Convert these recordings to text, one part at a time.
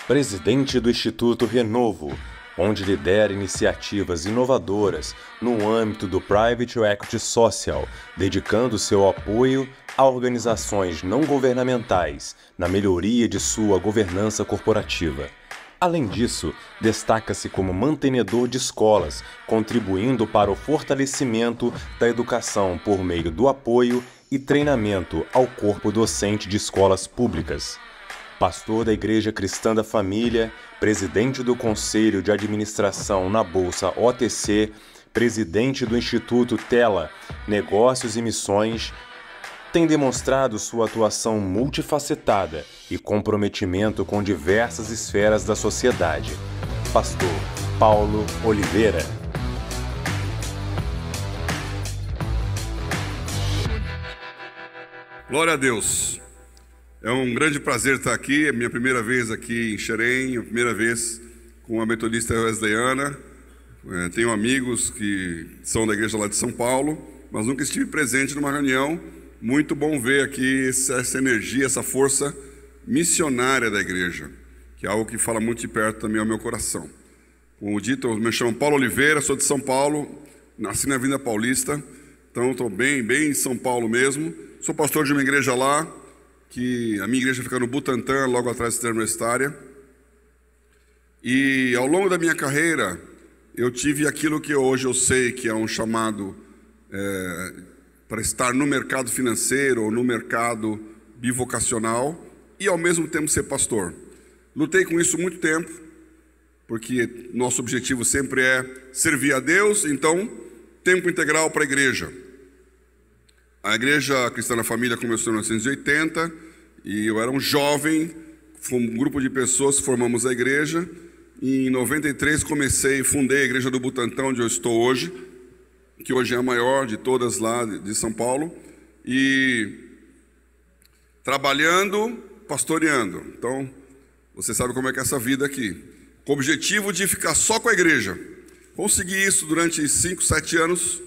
Presidente do Instituto Renovo, onde lidera iniciativas inovadoras no âmbito do Private Equity Social, dedicando seu apoio a organizações não governamentais na melhoria de sua governança corporativa. Além disso, destaca-se como mantenedor de escolas, contribuindo para o fortalecimento da educação por meio do apoio e treinamento ao corpo docente de escolas públicas. Pastor da Igreja Cristã da Família, presidente do Conselho de Administração na Bolsa OTC, presidente do Instituto Tela, Negócios e Missões, tem demonstrado sua atuação multifacetada e comprometimento com diversas esferas da sociedade. Pastor Paulo Oliveira. Glória a Deus. É um grande prazer estar aqui. É minha primeira vez aqui em Xerém, a primeira vez com a Metodista Wesleyana. Tenho amigos que são da igreja lá de São Paulo, mas nunca estive presente numa reunião. Muito bom ver aqui essa energia, essa força missionária da igreja, que é algo que fala muito de perto também ao meu coração. Como dito, eu me chamo Paulo Oliveira, sou de São Paulo, nasci na Avenida Paulista, então estou bem em São Paulo mesmo. Sou pastor de uma igreja lá, que a minha igreja fica no Butantã, logo atrás da cidade universitária. E ao longo da minha carreira, eu tive aquilo que hoje eu sei que é um chamado para estar no mercado financeiro ou no mercado bivocacional e ao mesmo tempo ser pastor. Lutei com isso muito tempo, porque nosso objetivo sempre é servir a Deus, então tempo integral para a igreja. A Igreja Cristã da Família começou em 1980 e eu era um jovem, um grupo de pessoas que formamos a igreja. Em 93 fundei a Igreja do Butantã, onde eu estou hoje, que hoje é a maior de todas lá de São Paulo, e trabalhando, pastoreando. Então, você sabe como é que é essa vida aqui. Com o objetivo de ficar só com a igreja. Consegui isso durante 5, 7 anos,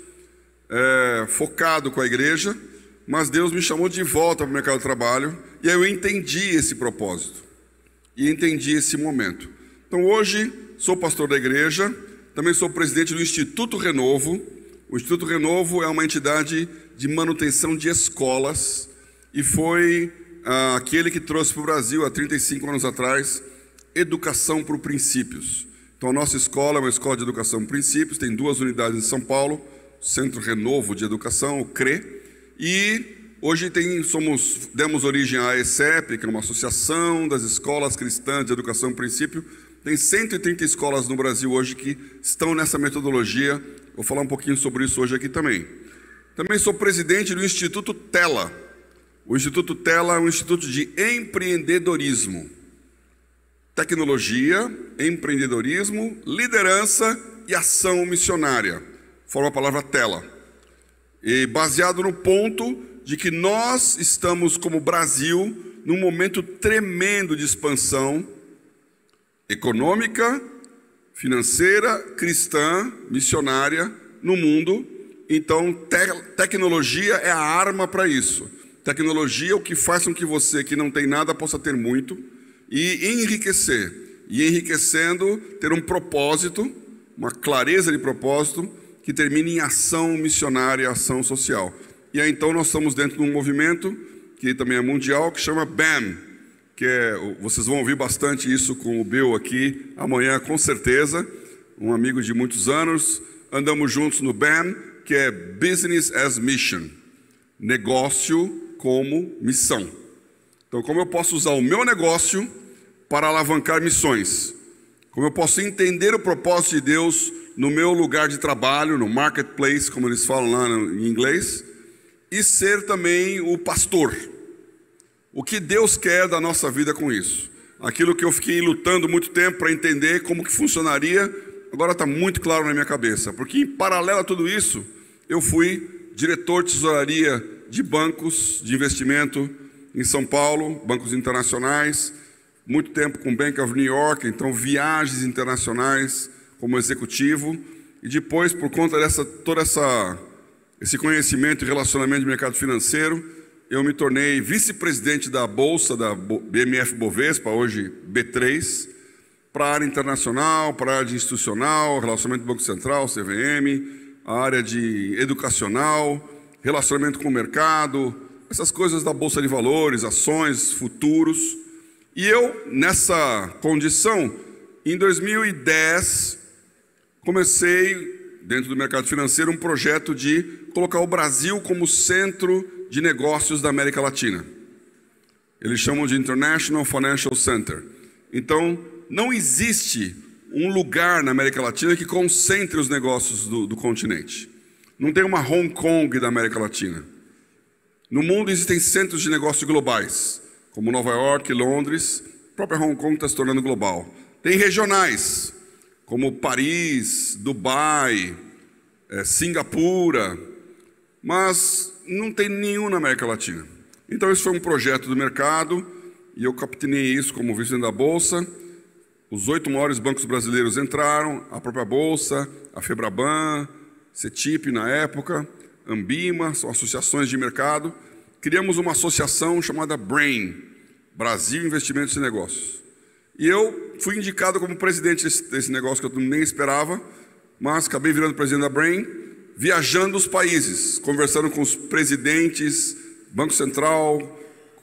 focado com a igreja, mas Deus me chamou de volta para o mercado de trabalho, e aí eu entendi esse propósito, e entendi esse momento. Então, hoje, sou pastor da igreja, também sou presidente do Instituto Renovo. O Instituto Renovo é uma entidade de manutenção de escolas e foi aquele que trouxe para o Brasil, há 35 anos atrás, educação por princípios. Então, a nossa escola é uma escola de educação por princípios, tem 2 unidades em São Paulo, Centro Renovo de Educação, o CRE, e hoje demos origem à ESEP, que é uma associação das escolas cristãs de educação por princípio. Tem 130 escolas no Brasil hoje que estão nessa metodologia. Vou falar um pouquinho sobre isso hoje aqui também. Também sou presidente do Instituto Tela. O Instituto Tela é um instituto de empreendedorismo. Tecnologia, empreendedorismo, liderança e ação missionária. Forma a palavra Tela. E baseado no ponto de que nós estamos, como Brasil, num momento tremendo de expansão econômica, financeira, cristã, missionária no mundo. Então, tecnologia é a arma para isso. Tecnologia é o que faz com que você, que não tem nada, possa ter muito e enriquecer. E enriquecendo, ter um propósito, uma clareza de propósito, que termine em ação missionária, ação social. E aí, então, nós estamos dentro de um movimento, que também é mundial, que chama BAM, vocês vão ouvir bastante isso com o Bill aqui amanhã, com certeza, um amigo de muitos anos. Andamos juntos no BAM, que é Business as Mission, negócio como missão. Então, como eu posso usar o meu negócio para alavancar missões? Como eu posso entender o propósito de Deus no meu lugar de trabalho, no marketplace, como eles falam lá em inglês, e ser também o pastor. O que Deus quer da nossa vida com isso? Aquilo que eu fiquei lutando muito tempo para entender como que funcionaria, agora está muito claro na minha cabeça, porque em paralelo a tudo isso, eu fui diretor de tesouraria de bancos de investimento em São Paulo, bancos internacionais, muito tempo com o Bank of New York, então viagens internacionais como executivo, e depois, por conta dessa esse conhecimento e relacionamento de mercado financeiro, eu me tornei vice-presidente da Bolsa da BMF Bovespa, hoje B3, para a área internacional, para a área de institucional, relacionamento do Banco Central, CVM, a área de educacional, relacionamento com o mercado, essas coisas da Bolsa de Valores, ações, futuros. E eu, nessa condição, em 2010, comecei, dentro do mercado financeiro, um projeto de colocar o Brasil como centro de negócios da América Latina. Eles chamam de International Financial Center. Então, não existe um lugar na América Latina que concentre os negócios do continente. Não tem uma Hong Kong da América Latina. No mundo existem centros de negócios globais, como Nova York, Londres, a própria Hong Kong está se tornando global. Tem regionais, como Paris, Dubai, Singapura, mas não tem nenhum na América Latina. Então esse foi um projeto do mercado e eu capitaneei isso como vice-presidente da Bolsa. Os 8 maiores bancos brasileiros entraram, a própria Bolsa, a Febraban, CETIP na época, Ambima, são associações de mercado. Criamos uma associação chamada BRAIN, Brasil Investimentos e Negócios. E eu fui indicado como presidente desse negócio que eu nem esperava, mas acabei virando presidente da BRAIN, viajando os países, conversando com os presidentes, Banco Central,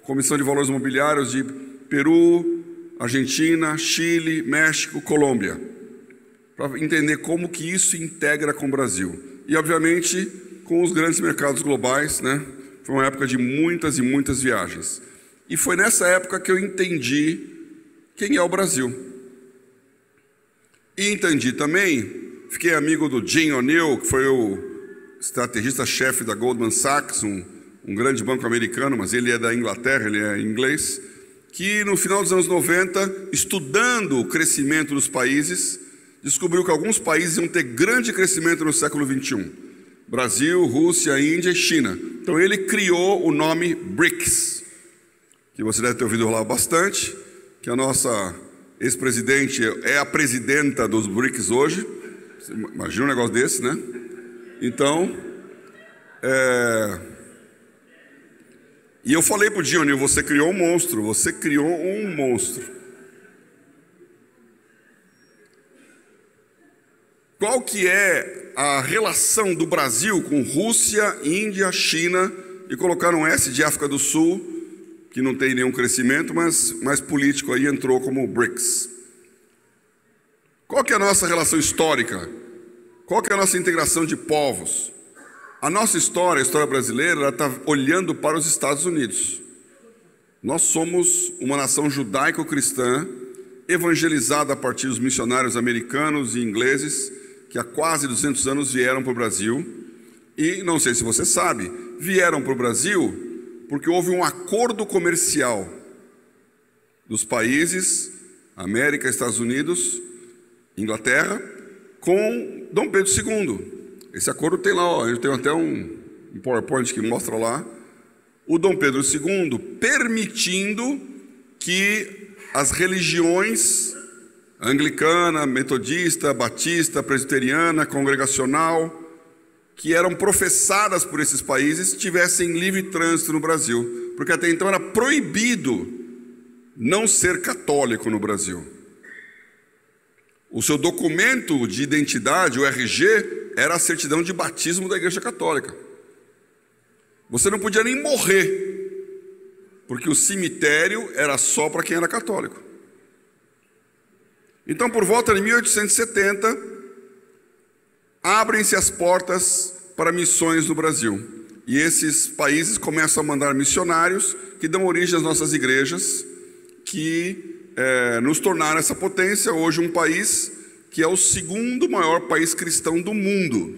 Comissão de Valores Imobiliários de Peru, Argentina, Chile, México, Colômbia, para entender como que isso integra com o Brasil. E, obviamente, com os grandes mercados globais, né? Foi uma época de muitas e muitas viagens. E foi nessa época que eu entendi quem é o Brasil. E entendi também, fiquei amigo do Jim O'Neill, que foi o estrategista-chefe da Goldman Sachs, um grande banco americano, mas ele é da Inglaterra, ele é inglês, que no final dos anos 90, estudando o crescimento dos países, descobriu que alguns países iam ter grande crescimento no século XXI. Brasil, Rússia, Índia e China. Então ele criou o nome BRICS, que você deve ter ouvido falar bastante, que a nossa ex-presidente é a presidenta dos BRICS hoje. Você imagina um negócio desse, né? Então, e eu falei para o Dionil, você criou um monstro, você criou um monstro. Qual que é a relação do Brasil com Rússia, Índia, China, e colocaram um S de África do Sul, que não tem nenhum crescimento, mas mais político aí entrou como BRICS. Qual que é a nossa relação histórica? Qual que é a nossa integração de povos? A nossa história, a história brasileira, ela está olhando para os Estados Unidos. Nós somos uma nação judaico-cristã, evangelizada a partir dos missionários americanos e ingleses, que há quase 200 anos vieram para o Brasil. E, não sei se você sabe, vieram para o Brasil porque houve um acordo comercial dos países, América, Estados Unidos, Inglaterra, com Dom Pedro II. Esse acordo tem lá, ó, eu tenho até um PowerPoint que mostra lá, o Dom Pedro II permitindo que as religiões anglicana, metodista, batista, presbiteriana, congregacional, que eram professadas por esses países, tivessem livre trânsito no Brasil, porque até então era proibido não ser católico no Brasil. O seu documento de identidade, o RG, era a certidão de batismo da Igreja Católica. Você não podia nem morrer, porque o cemitério era só para quem era católico. Então, por volta de 1870, abrem-se as portas para missões no Brasil. E esses países começam a mandar missionários que dão origem às nossas igrejas, que nos tornaram essa potência, hoje um país que é o segundo maior país cristão do mundo,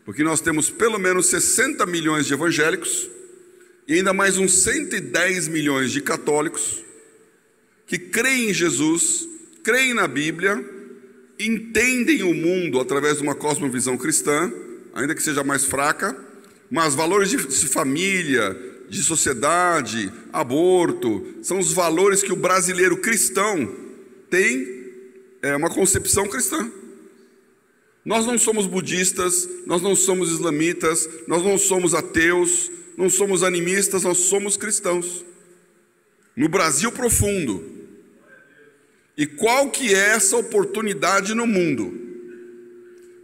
porque nós temos pelo menos 60 milhões de evangélicos e ainda mais uns 110 milhões de católicos que creem em Jesus, creem na Bíblia, entendem o mundo através de uma cosmovisão cristã, ainda que seja mais fraca, mas valores de família, de sociedade, aborto, são os valores que o brasileiro cristão tem, uma concepção cristã. Nós não somos budistas, nós não somos islamitas, nós não somos ateus, não somos animistas, nós somos cristãos. No Brasil profundo. E qual que é essa oportunidade no mundo?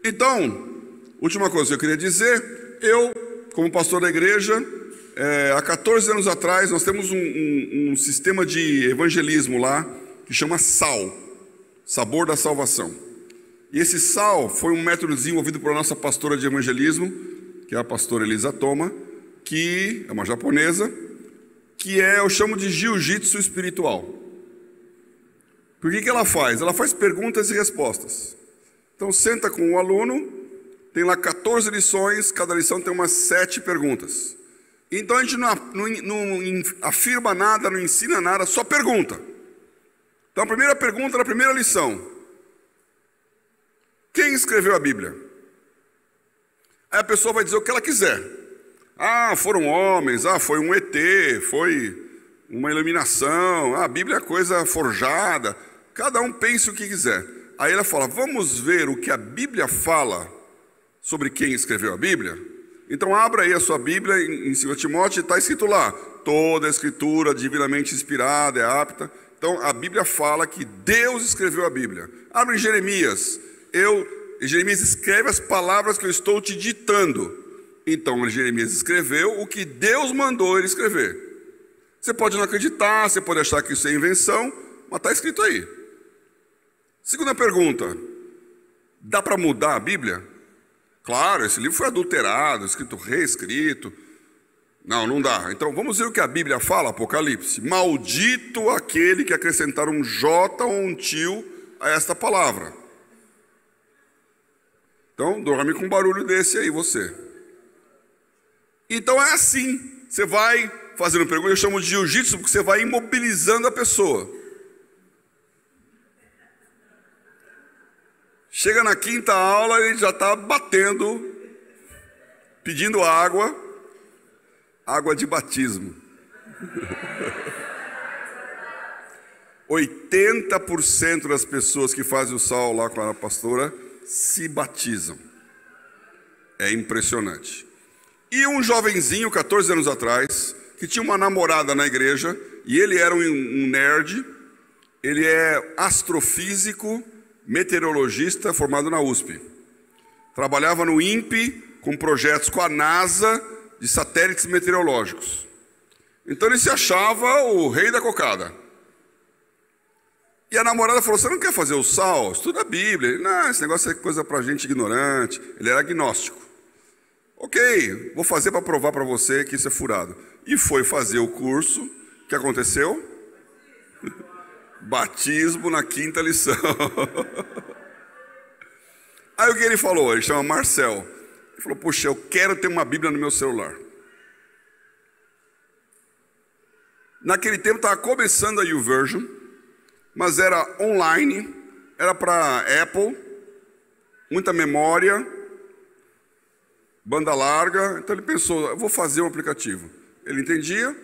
Então, última coisa que eu queria dizer, eu, como pastor da igreja, há 14 anos atrás, nós temos um sistema de evangelismo lá, que chama SAL, Sabor da Salvação. E esse SAL foi um método desenvolvido por nossa pastora de evangelismo, que é a pastora Elisa Toma, que é uma japonesa, que eu chamo de jiu-jitsu espiritual. Por que ela faz? Ela faz perguntas e respostas. Então senta com o aluno, tem lá 14 lições, cada lição tem umas 7 perguntas. Então a gente não afirma nada, não ensina nada, só pergunta. Então a primeira pergunta na primeira lição: quem escreveu a Bíblia? Aí a pessoa vai dizer o que ela quiser. Ah, foram homens, foi um ET, foi uma iluminação, a Bíblia é coisa forjada. Cada um pense o que quiser. Aí ela fala, vamos ver o que a Bíblia fala sobre quem escreveu a Bíblia? Então abra aí a sua Bíblia em 2 Timóteo, está escrito lá, toda a escritura divinamente inspirada é apta. Então a Bíblia fala que Deus escreveu a Bíblia. Abra em Jeremias, Jeremias escreve as palavras que eu estou te ditando. Então Jeremias escreveu o que Deus mandou ele escrever. Você pode não acreditar, você pode achar que isso é invenção, mas está escrito aí. Segunda pergunta, dá para mudar a Bíblia? Claro, esse livro foi adulterado, escrito, reescrito. Não dá. Então vamos ver o que a Bíblia fala, Apocalipse. Maldito aquele que acrescentar um J ou um tio a esta palavra. Então dorme com um barulho desse aí, você. Então é assim, você vai fazendo pergunta, eu chamo de jiu-jitsu, porque você vai imobilizando a pessoa. Chega na quinta aula, ele já está batendo, pedindo água de batismo. 80% das pessoas que fazem o sal lá com a pastora se batizam. É impressionante. E um jovenzinho, 14 anos atrás, que tinha uma namorada na igreja, e ele era um nerd, ele é astrofísico, meteorologista formado na USP. Trabalhava no INPE com projetos com a NASA de satélites meteorológicos. Então ele se achava o rei da cocada. E a namorada falou, você não quer fazer o sal? Estuda a Bíblia. Ele, não, esse negócio é coisa para gente ignorante. Ele era agnóstico. Ok, vou fazer para provar para você que isso é furado. E foi fazer o curso. O que aconteceu? Batismo na quinta lição. Aí o que ele falou? Ele chama Marcel. Ele falou, puxa, eu quero ter uma Bíblia no meu celular. Naquele tempo estava começando a YouVersion, mas era online, era para Apple, muita memória, banda larga. Então ele pensou, eu vou fazer um aplicativo. Ele entendia,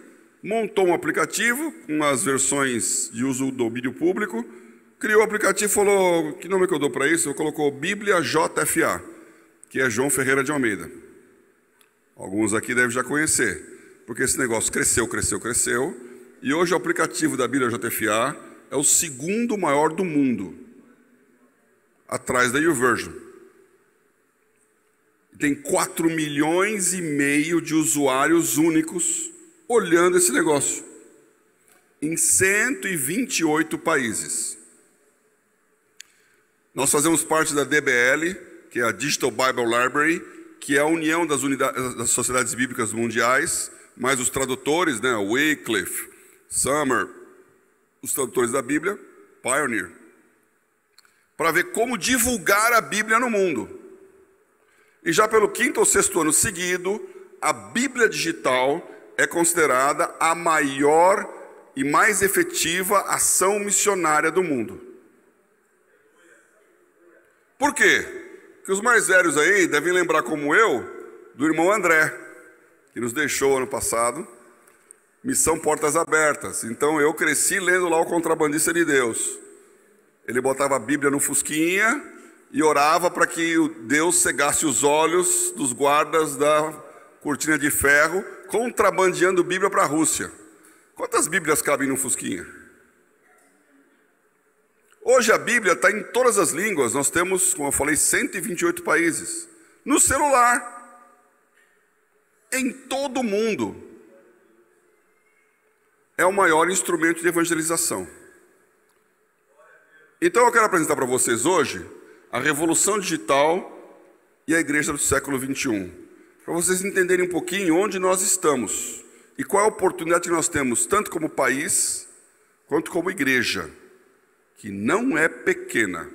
montou um aplicativo com as versões de uso do domínio público, criou o aplicativo e falou, que nome que eu dou para isso? Eu colocou Bíblia JFA, que é João Ferreira de Almeida. Alguns aqui devem já conhecer, porque esse negócio cresceu, e hoje o aplicativo da Bíblia JFA é o segundo maior do mundo, atrás da YouVersion. Tem 4,5 milhões de usuários únicos olhando esse negócio, em 128 países. Nós fazemos parte da DBL, que é a Digital Bible Library, que é a união das sociedades bíblicas mundiais, mais os tradutores, né, Wycliffe, Summer, os tradutores da Bíblia, Pioneer, para ver como divulgar a Bíblia no mundo. E já pelo 5º ou 6º ano seguido, a Bíblia digital é considerada a maior e mais efetiva ação missionária do mundo. Por quê? Porque os mais velhos aí devem lembrar, como eu, do irmão André, que nos deixou ano passado, Missão Portas Abertas. Então eu cresci lendo lá o Contrabandista de Deus. Ele botava a Bíblia no fusquinha e orava para que Deus cegasse os olhos dos guardas da cortina de ferro contrabandeando Bíblia para a Rússia. Quantas Bíblias cabem no Fusquinha? Hoje a Bíblia está em todas as línguas. Nós temos, como eu falei, 128 países. No celular. Em todo o mundo. É o maior instrumento de evangelização. Então eu quero apresentar para vocês hoje a revolução digital e a igreja do século 21. Para vocês entenderem um pouquinho onde nós estamos e qual é a oportunidade que nós temos, tanto como país, quanto como igreja, que não é pequena.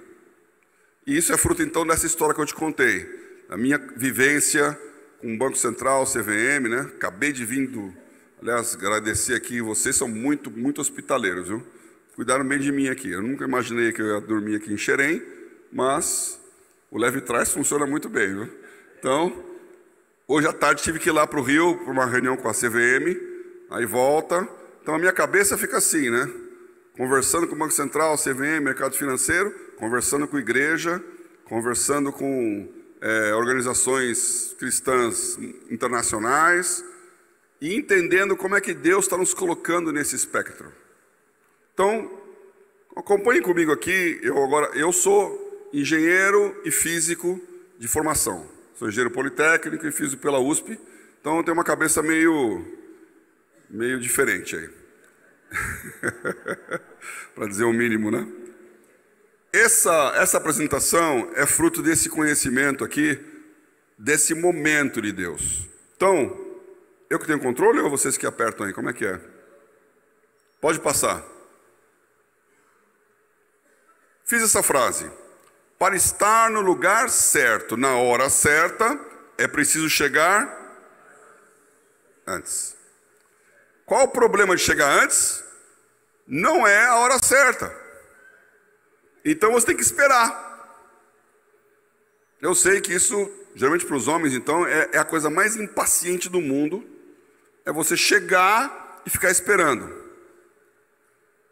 E isso é fruto então dessa história que eu te contei, a minha vivência com o Banco Central, CVM, né? Acabei de vir aliás, agradecer aqui, vocês são muito, muito hospitaleiros, viu? Cuidaram bem de mim aqui. Eu nunca imaginei que eu ia dormir aqui em Xerém, mas o leve trás funciona muito bem, viu? Então, hoje à tarde tive que ir lá para o Rio, para uma reunião com a CVM, aí volta. Então a minha cabeça fica assim, né? Conversando com o Banco Central, CVM, mercado financeiro, conversando com a igreja, conversando com organizações cristãs internacionais e entendendo como é que Deus está nos colocando nesse espectro. Então, acompanhem comigo aqui. Eu sou engenheiro e físico de formação. Sou engenheiro politécnico e físico pela USP. Então, eu tenho uma cabeça meio diferente aí. Para dizer o mínimo, né? Essa apresentação é fruto desse conhecimento aqui, desse momento de Deus. Então, eu que tenho controle ou vocês que apertam aí? Como é que é? Pode passar. Fiz essa frase. Para estar no lugar certo, na hora certa, é preciso chegar antes. Qual o problema de chegar antes? Não é a hora certa. Então você tem que esperar. Eu sei que isso, geralmente para os homens, então, é a coisa mais impaciente do mundo. É você chegar e ficar esperando.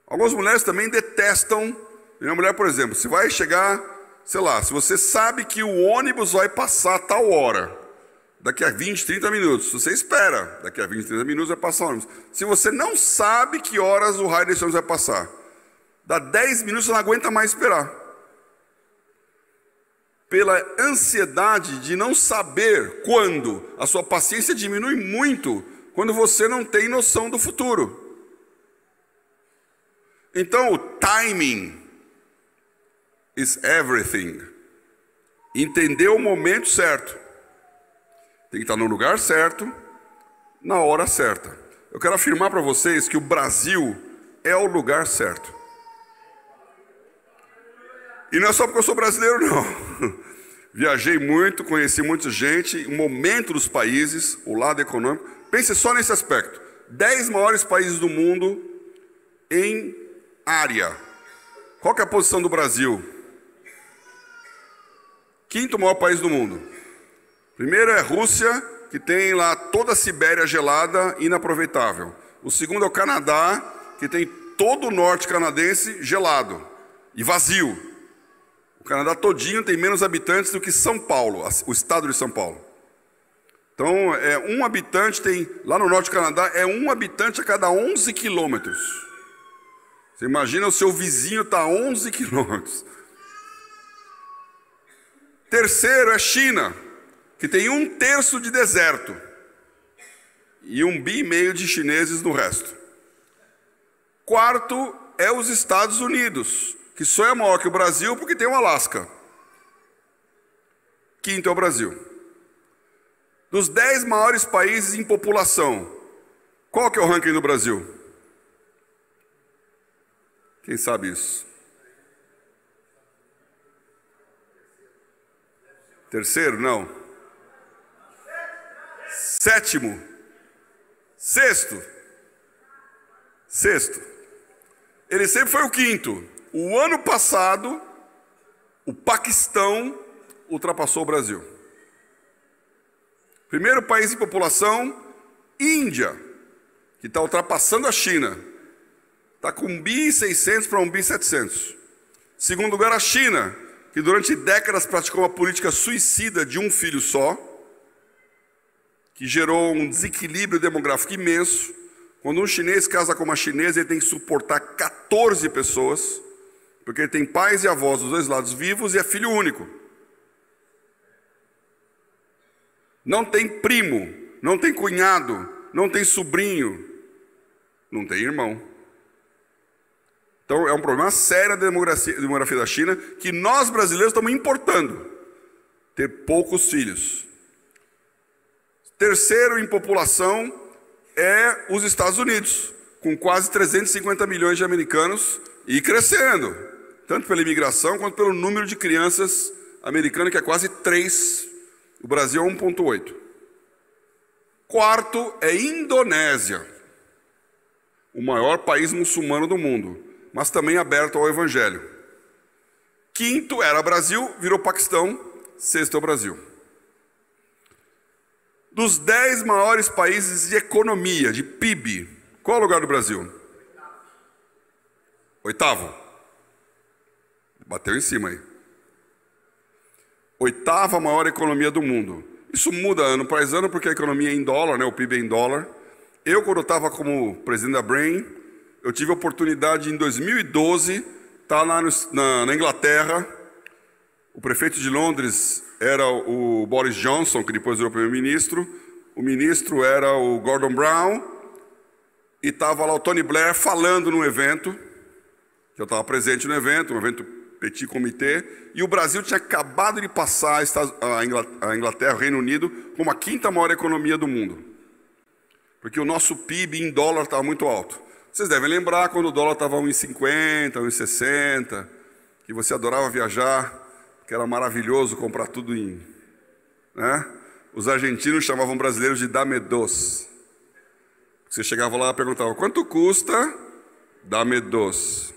Algumas mulheres também detestam. Minha mulher, por exemplo, se vai chegar, sei lá, se você sabe que o ônibus vai passar a tal hora, daqui a 20, 30 minutos, você espera, daqui a 20, 30 minutos vai passar o ônibus. Se você não sabe que horas o raio desse ônibus vai passar, dá 10 minutos, você não aguenta mais esperar. Pela ansiedade de não saber quando, a sua paciência diminui muito quando você não tem noção do futuro. Então, o timing is everything. Entender o momento certo. Tem que estar no lugar certo, na hora certa. Eu quero afirmar para vocês que o Brasil é o lugar certo. E não é só porque eu sou brasileiro, não. Viajei muito, conheci muita gente, o momento dos países, o lado econômico. Pense só nesse aspecto. 10 maiores países do mundo em área. Qual que é a posição do Brasil? 5º maior país do mundo. Primeiro é a Rússia, que tem lá toda a Sibéria gelada e inaproveitável. O segundo é o Canadá, que tem todo o norte canadense gelado e vazio. O Canadá todinho tem menos habitantes do que São Paulo, o estado de São Paulo. Então, um habitante tem, lá no norte do Canadá, é um habitante a cada 11 quilômetros. Você imagina o seu vizinho está a 11 quilômetros. Terceiro é China, que tem 1/3 de deserto. E 1,5 bi de chineses no resto. Quarto é os Estados Unidos, que só é maior que o Brasil porque tem o Alasca. Quinto é o Brasil. Dos 10 maiores países em população, qual que é o ranking do Brasil? Quem sabe isso? Terceiro? Não. Sétimo? Sexto? Sexto. Ele sempre foi o quinto. O ano passado, o Paquistão ultrapassou o Brasil. Primeiro país em população, Índia, que está ultrapassando a China. Está com 1.600 para 1.700. Segundo lugar, a China, que durante décadas praticou uma política suicida de um filho só, que gerou um desequilíbrio demográfico imenso. Quando um chinês casa com uma chinesa, ele tem que suportar 14 pessoas, porque ele tem pais e avós dos dois lados vivos e é filho único. Não tem primo, não tem cunhado, não tem sobrinho, não tem irmão. Então é um problema sério da demografia da China, que nós brasileiros estamos importando, ter poucos filhos. Terceiro em população é os Estados Unidos, com quase 350 milhões de americanos e crescendo, tanto pela imigração quanto pelo número de crianças americanas, que é quase 3, o Brasil é 1,8. Quarto é Indonésia, o maior país muçulmano do mundo, mas também aberto ao evangelho. Quinto era Brasil, virou Paquistão, sexto é o Brasil. Dos 10 maiores países de economia, de PIB, qual é o lugar do Brasil? Oitavo. Bateu em cima aí. Oitava maior economia do mundo. Isso muda ano após ano, porque a economia é em dólar, né? O PIB é em dólar. Eu, quando eu estava como presidente da Brain, eu tive a oportunidade, em 2012, estar lá na Inglaterra. O prefeito de Londres era o Boris Johnson, que depois virou primeiro-ministro. O ministro era o Gordon Brown. E estava lá o Tony Blair falando no evento. Eu estava presente no evento, um evento petit comité. E o Brasil tinha acabado de passar a Inglaterra, o Reino Unido, como a quinta maior economia do mundo. Porque o nosso PIB em dólar estava muito alto. Vocês devem lembrar quando o dólar estava 1,50, 1,60, que você adorava viajar, que era maravilhoso comprar tudo em... né? Os argentinos chamavam brasileiros de dame dos. Você chegava lá e perguntava, quanto custa? Dame dos.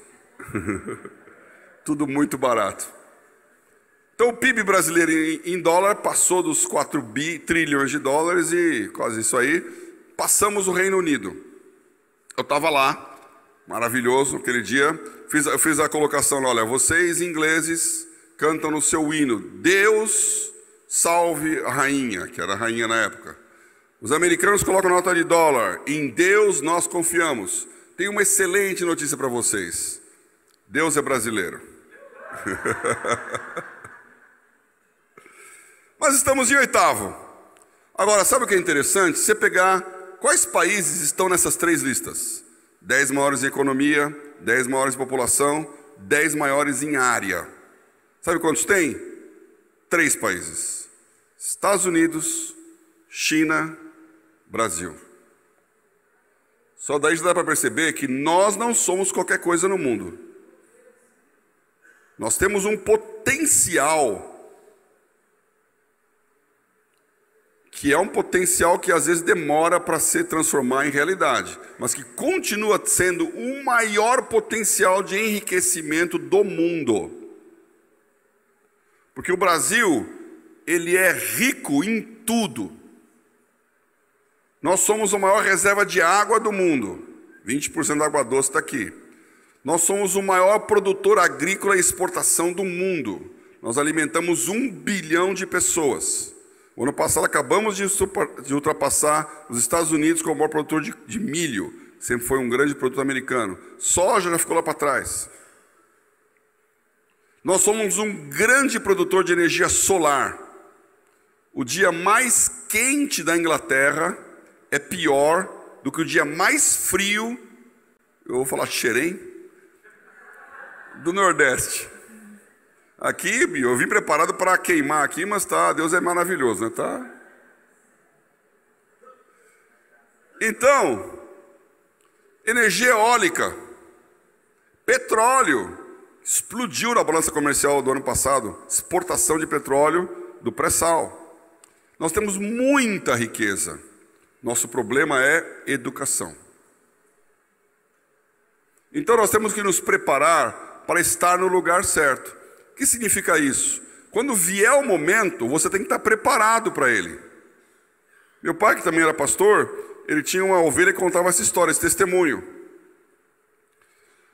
Tudo muito barato. Então o PIB brasileiro em dólar passou dos 4 trilhões de dólares e quase isso aí, passamos o Reino Unido. Eu estava lá, maravilhoso, aquele dia, eu fiz a colocação lá, olha, vocês ingleses cantam no seu hino, Deus salve a rainha, que era a rainha na época. Os americanos colocam nota de dólar, em Deus nós confiamos. Tenho uma excelente notícia para vocês, Deus é brasileiro. Mas estamos em oitavo. Agora, sabe o que é interessante? Você pegar quais países estão nessas 3 listas? 10 maiores em economia, 10 maiores em população, 10 maiores em área. Sabe quantos tem? 3 países. Estados Unidos, China, Brasil. Só daí já dá para perceber que nós não somos qualquer coisa no mundo. Nós temos um potencial, que é um potencial que às vezes demora para se transformar em realidade, mas que continua sendo o maior potencial de enriquecimento do mundo. Porque o Brasil, ele é rico em tudo. Nós somos a maior reserva de água do mundo, 20% da água doce está aqui. Nós somos o maior produtor agrícola e exportação do mundo. Nós alimentamos 1 bilhão de pessoas. O ano passado acabamos de ultrapassar os Estados Unidos como o maior produtor de milho. Sempre foi um grande produto americano. Soja já ficou lá para trás. Nós somos um grande produtor de energia solar. O dia mais quente da Inglaterra é pior do que o dia mais frio, eu vou falar xerém, do Nordeste. Aqui, eu vim preparado para queimar aqui, mas tá, Deus é maravilhoso, né? Tá? Então, energia eólica, petróleo, explodiu na balança comercial do ano passado, exportação de petróleo do pré-sal. Nós temos muita riqueza. Nosso problema é educação. Então nós temos que nos preparar para estar no lugar certo. O que significa isso? Quando vier o momento, você tem que estar preparado para ele. Meu pai, que também era pastor, ele tinha uma ovelha que contava essa história, esse testemunho.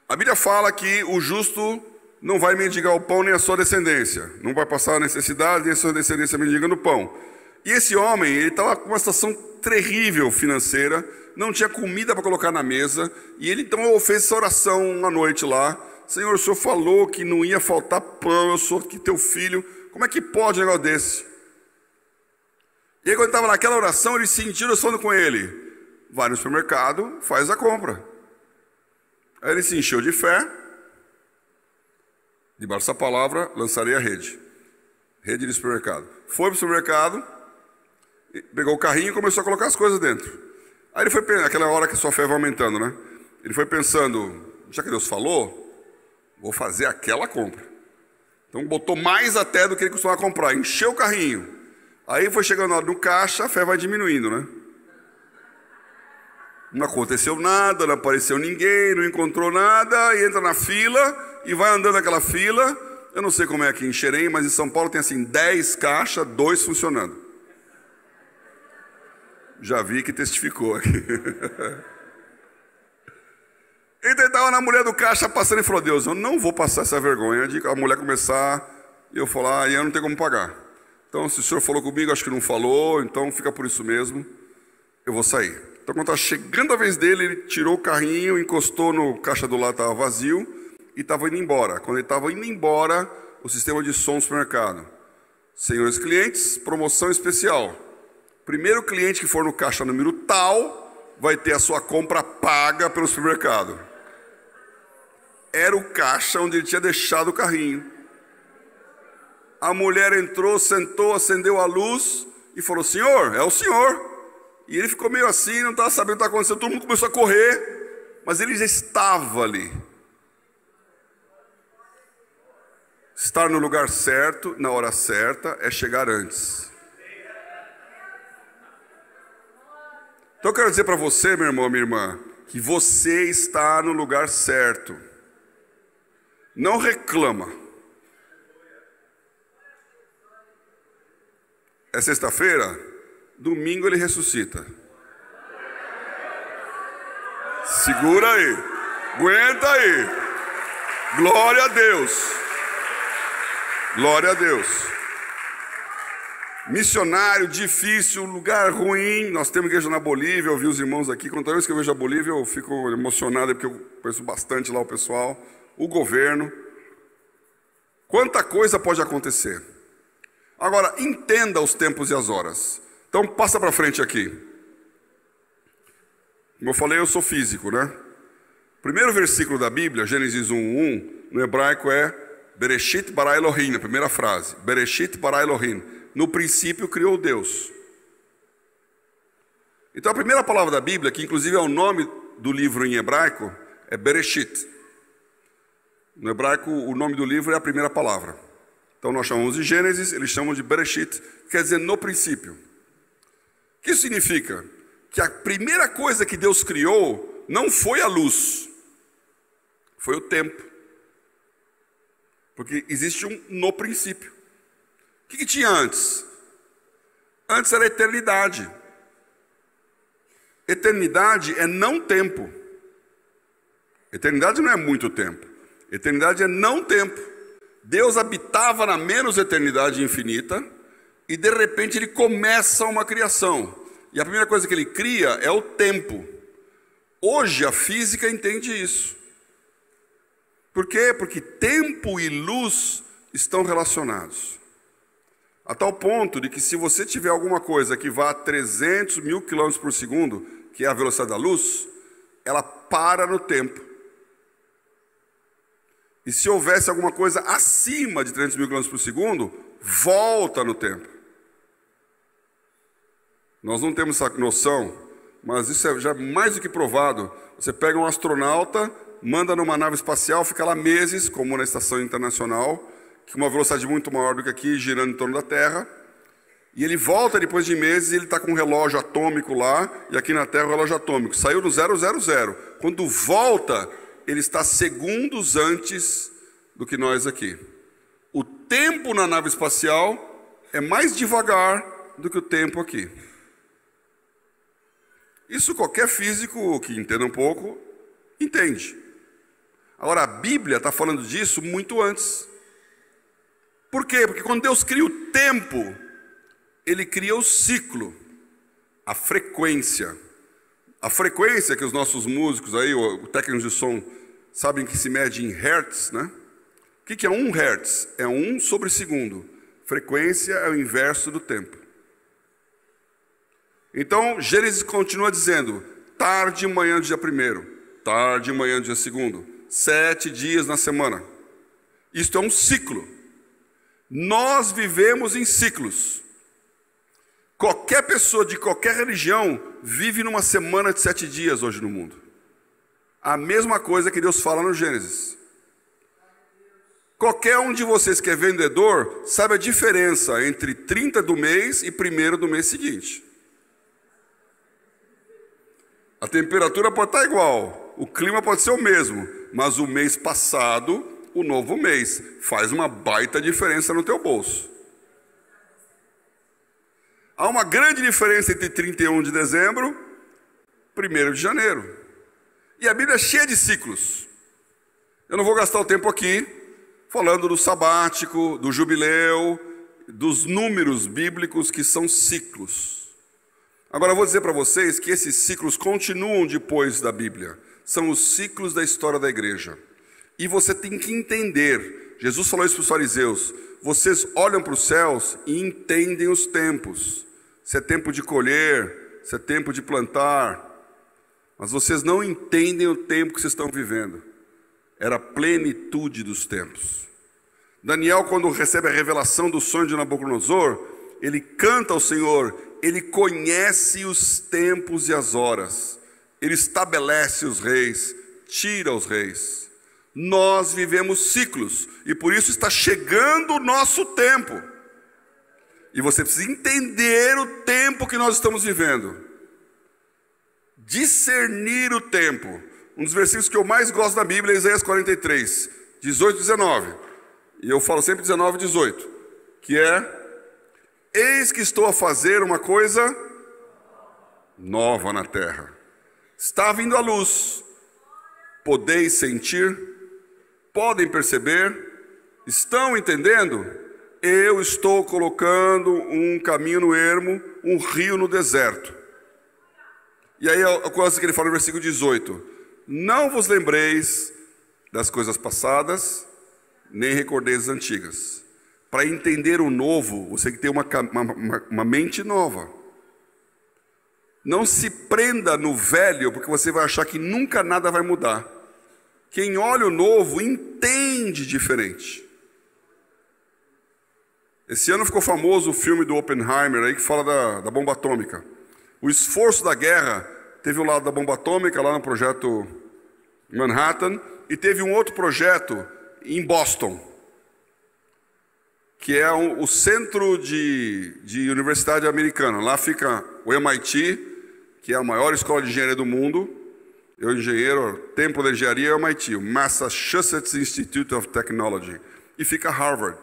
A Bíblia fala que o justo não vai mendigar o pão nem a sua descendência. Não vai passar a necessidade nem a sua descendência mendigando o pão. E esse homem, ele estava com uma situação terrível financeira, não tinha comida para colocar na mesa, e ele então fez essa oração uma noite lá: Senhor, o Senhor falou que não ia faltar pão, eu sou que teu filho, como é que pode um negócio desse? E aí, quando ele estava naquela oração, ele sentiu Deus falando com ele: vai no supermercado, faz a compra. Aí ele se encheu de fé, debaixo dessa palavra, lançarei a rede de supermercado. Foi para o supermercado, pegou o carrinho e começou a colocar as coisas dentro. Aí ele foi pensando, aquela hora que sua fé vai aumentando, né? Ele foi pensando: já que Deus falou, vou fazer aquela compra. Então botou mais até do que ele costumava comprar, encheu o carrinho. Aí foi chegando na hora do caixa, a fé vai diminuindo, né? Não aconteceu nada, não apareceu ninguém, não encontrou nada, e entra na fila e vai andando naquela fila. Eu não sei como é aqui em Xerém, mas em São Paulo tem assim 10 caixas, 2 funcionando. Já vi que testificou aqui. Ele estava na mulher do caixa passando e falou: Deus, eu não vou passar essa vergonha de a mulher começar e eu falar, e eu não tenho como pagar. Então, se o senhor falou comigo, acho que não falou, então fica por isso mesmo, eu vou sair. Então, quando estava chegando a vez dele, ele tirou o carrinho, encostou no caixa do lado, estava vazio, e estava indo embora. Quando ele estava indo embora, o sistema de som do supermercado: senhores clientes, promoção especial. Primeiro cliente que for no caixa número tal, vai ter a sua compra paga pelo supermercado. Era o caixa onde ele tinha deixado o carrinho. A mulher entrou, sentou, acendeu a luz e falou: senhor, é o senhor. E ele ficou meio assim, não estava sabendo o que estava acontecendo, todo mundo começou a correr, mas ele já estava ali. Estar no lugar certo, na hora certa, é chegar antes. Então eu quero dizer para você, meu irmão, minha irmã, que você está no lugar certo. Não reclama. É sexta-feira? Domingo ele ressuscita. Segura aí. Aguenta aí. Glória a Deus. Glória a Deus. Missionário, difícil, lugar ruim. Nós temos igreja na Bolívia, eu vi os irmãos aqui. Quando vez que eu vejo a Bolívia, eu fico emocionado, porque eu conheço bastante lá o pessoal, o governo. Quanta coisa pode acontecer. Agora, entenda os tempos e as horas. Então, passa para frente aqui. Como eu falei, eu sou físico, né? Primeiro versículo da Bíblia, Gênesis 1:1, no hebraico é Bereshit bara Elohim, a primeira frase. Bereshit bara Elohim. No princípio criou Deus. Então a primeira palavra da Bíblia, que inclusive é o nome do livro em hebraico, é Bereshit. No hebraico, o nome do livro é a primeira palavra. Então nós chamamos de Gênesis, eles chamam de Bereshit, quer dizer no princípio. O que isso significa? Que a primeira coisa que Deus criou não foi a luz, foi o tempo. Porque existe um no princípio. O que tinha antes? Antes era a eternidade. Eternidade é não tempo. Eternidade não é muito tempo. Eternidade é não tempo. Deus habitava na menos eternidade infinita e de repente ele começa uma criação. E a primeira coisa que ele cria é o tempo. Hoje a física entende isso. Por quê? Porque tempo e luz estão relacionados. A tal ponto de que se você tiver alguma coisa que vá a 300 mil km por segundo, que é a velocidade da luz, ela para no tempo. E se houvesse alguma coisa acima de 300 mil km por segundo, volta no tempo. Nós não temos essa noção, mas isso é já mais do que provado. Você pega um astronauta, manda numa nave espacial, fica lá meses, como na estação internacional, com uma velocidade muito maior do que aqui, girando em torno da Terra, e ele volta depois de meses e ele está com um relógio atômico lá, e aqui na Terra o relógio atômico saiu do 000. Quando volta, ele está segundos antes do que nós aqui. O tempo na nave espacial é mais devagar do que o tempo aqui. Isso qualquer físico que entenda um pouco entende. Agora, a Bíblia está falando disso muito antes. Por quê? Porque quando Deus cria o tempo, ele cria o ciclo, a frequência. A frequência que os nossos músicos aí, o técnico de som, sabem que se mede em hertz, né? O que é 1 hertz? É 1 sobre segundo. Frequência é o inverso do tempo. Então, Gênesis continua dizendo, tarde e manhã do dia 1º, tarde e manhã do dia 2º, 7 dias na semana. Isto é um ciclo. Nós vivemos em ciclos. Qualquer pessoa de qualquer religião vive numa semana de 7 dias hoje no mundo. A mesma coisa que Deus fala no Gênesis. Qualquer um de vocês que é vendedor sabe a diferença entre 30 do mês e 1º do mês seguinte. A temperatura pode estar igual, o clima pode ser o mesmo, mas o mês passado, o novo mês, faz uma baita diferença no teu bolso. Há uma grande diferença entre 31 de dezembro e 1º de janeiro. E a Bíblia é cheia de ciclos. Eu não vou gastar o tempo aqui falando do sabático, do jubileu, dos números bíblicos que são ciclos. Agora eu vou dizer para vocês que esses ciclos continuam depois da Bíblia. São os ciclos da história da igreja. E você tem que entender, Jesus falou isso para os fariseus, vocês olham para os céus e entendem os tempos. Se é tempo de colher, se é tempo de plantar, mas vocês não entendem o tempo que vocês estão vivendo. Era a plenitude dos tempos. Daniel, quando recebe a revelação do sonho de Nabucodonosor, ele canta ao Senhor, ele conhece os tempos e as horas, ele estabelece os reis, tira os reis. Nós vivemos ciclos, e por isso está chegando o nosso tempo. E você precisa entender o tempo que nós estamos vivendo. Discernir o tempo. Um dos versículos que eu mais gosto da Bíblia é Isaías 43, 18 e 19. E eu falo sempre 19 e 18. Que é, eis que estou a fazer uma coisa nova na terra. Está vindo a luz. Podeis sentir? Podem perceber? Estão entendendo? Eu estou colocando um caminho no ermo, um rio no deserto. E aí a coisa que ele fala no versículo 18. Não vos lembreis das coisas passadas, nem recordeis as antigas. Para entender o novo, você tem que ter uma mente nova. Não se prenda no velho, porque você vai achar que nunca nada vai mudar. Quem olha o novo, entende diferente. Esse ano ficou famoso o filme do Oppenheimer, aí, que fala da bomba atômica. O esforço da guerra teve o lado da bomba atômica, lá no projeto Manhattan, e teve um outro projeto em Boston, que é o centro de universidade americana. Lá fica o MIT, que é a maior escola de engenharia do mundo. Eu, engenheiro, templo da engenharia é o MIT, o Massachusetts Institute of Technology. E fica Harvard,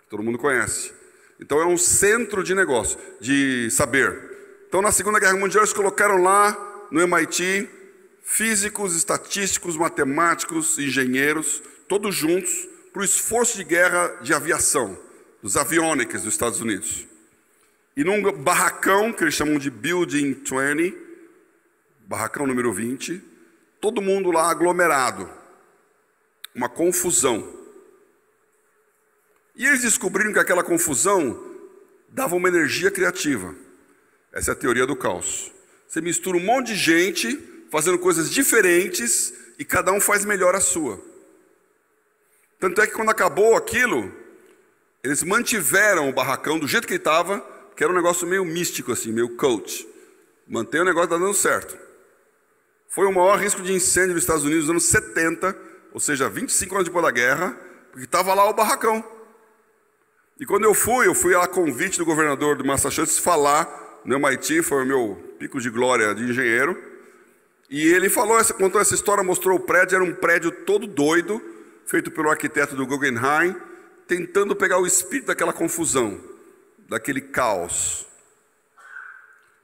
que todo mundo conhece. Então é um centro de negócio, de saber. Então na Segunda Guerra Mundial eles colocaram lá no MIT físicos, estatísticos, matemáticos, engenheiros, todos juntos, para o esforço de guerra de aviação, dos aviônicos dos Estados Unidos. E num barracão, que eles chamam de Building 20, barracão número 20, todo mundo lá aglomerado, uma confusão. E eles descobriram que aquela confusão dava uma energia criativa. Essa é a teoria do caos. Você mistura um monte de gente fazendo coisas diferentes e cada um faz melhor a sua. Tanto é que quando acabou aquilo, eles mantiveram o barracão do jeito que ele estava, que era um negócio meio místico assim, meio cult. Mantém o negócio tá dando certo. Foi o maior risco de incêndio nos Estados Unidos nos anos 70, ou seja, 25 anos depois da guerra, porque estava lá o barracão. E quando eu fui a convite do governador do Massachusetts falar no MIT, foi o meu pico de glória de engenheiro, e ele contou essa história, mostrou o prédio, era um prédio todo doido, feito pelo arquiteto do Guggenheim, tentando pegar o espírito daquela confusão, daquele caos.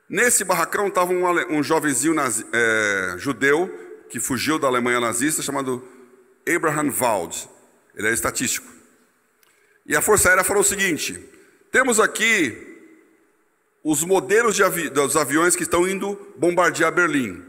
Nesse barracão estava um jovenzinho judeu, que fugiu da Alemanha nazista, chamado Abraham Wald. Ele era estatístico. E a Força Aérea falou o seguinte: temos aqui os modelos dos aviões que estão indo bombardear Berlim.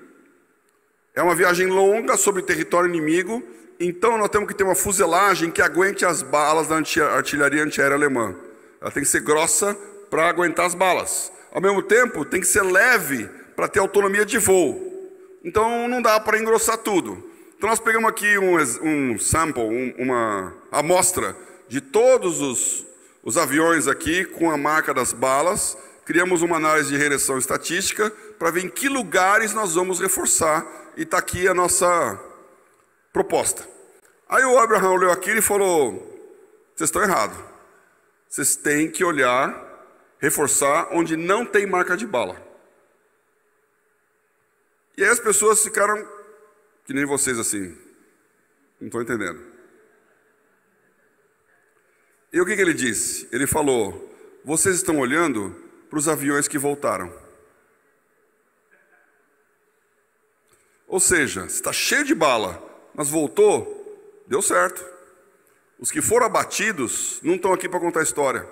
É uma viagem longa sobre território inimigo, então nós temos que ter uma fuselagem que aguente as balas da artilharia antiaérea alemã. Ela tem que ser grossa para aguentar as balas. Ao mesmo tempo, tem que ser leve para ter autonomia de voo. Então não dá para engrossar tudo. Então nós pegamos aqui um sample, uma amostra de todos os aviões aqui com a marca das balas. Criamos uma análise de regressão estatística para ver em que lugares nós vamos reforçar. E está aqui a nossa proposta. Aí o Abraham olhou aqui e falou: vocês estão errados. Vocês têm que olhar, reforçar onde não tem marca de bala. E aí as pessoas ficaram, que nem vocês assim, não estou entendendo. E o que ele disse? Ele falou: vocês estão olhando para os aviões que voltaram. Ou seja, está cheio de bala, mas voltou, deu certo. Os que foram abatidos não estão aqui para contar a história.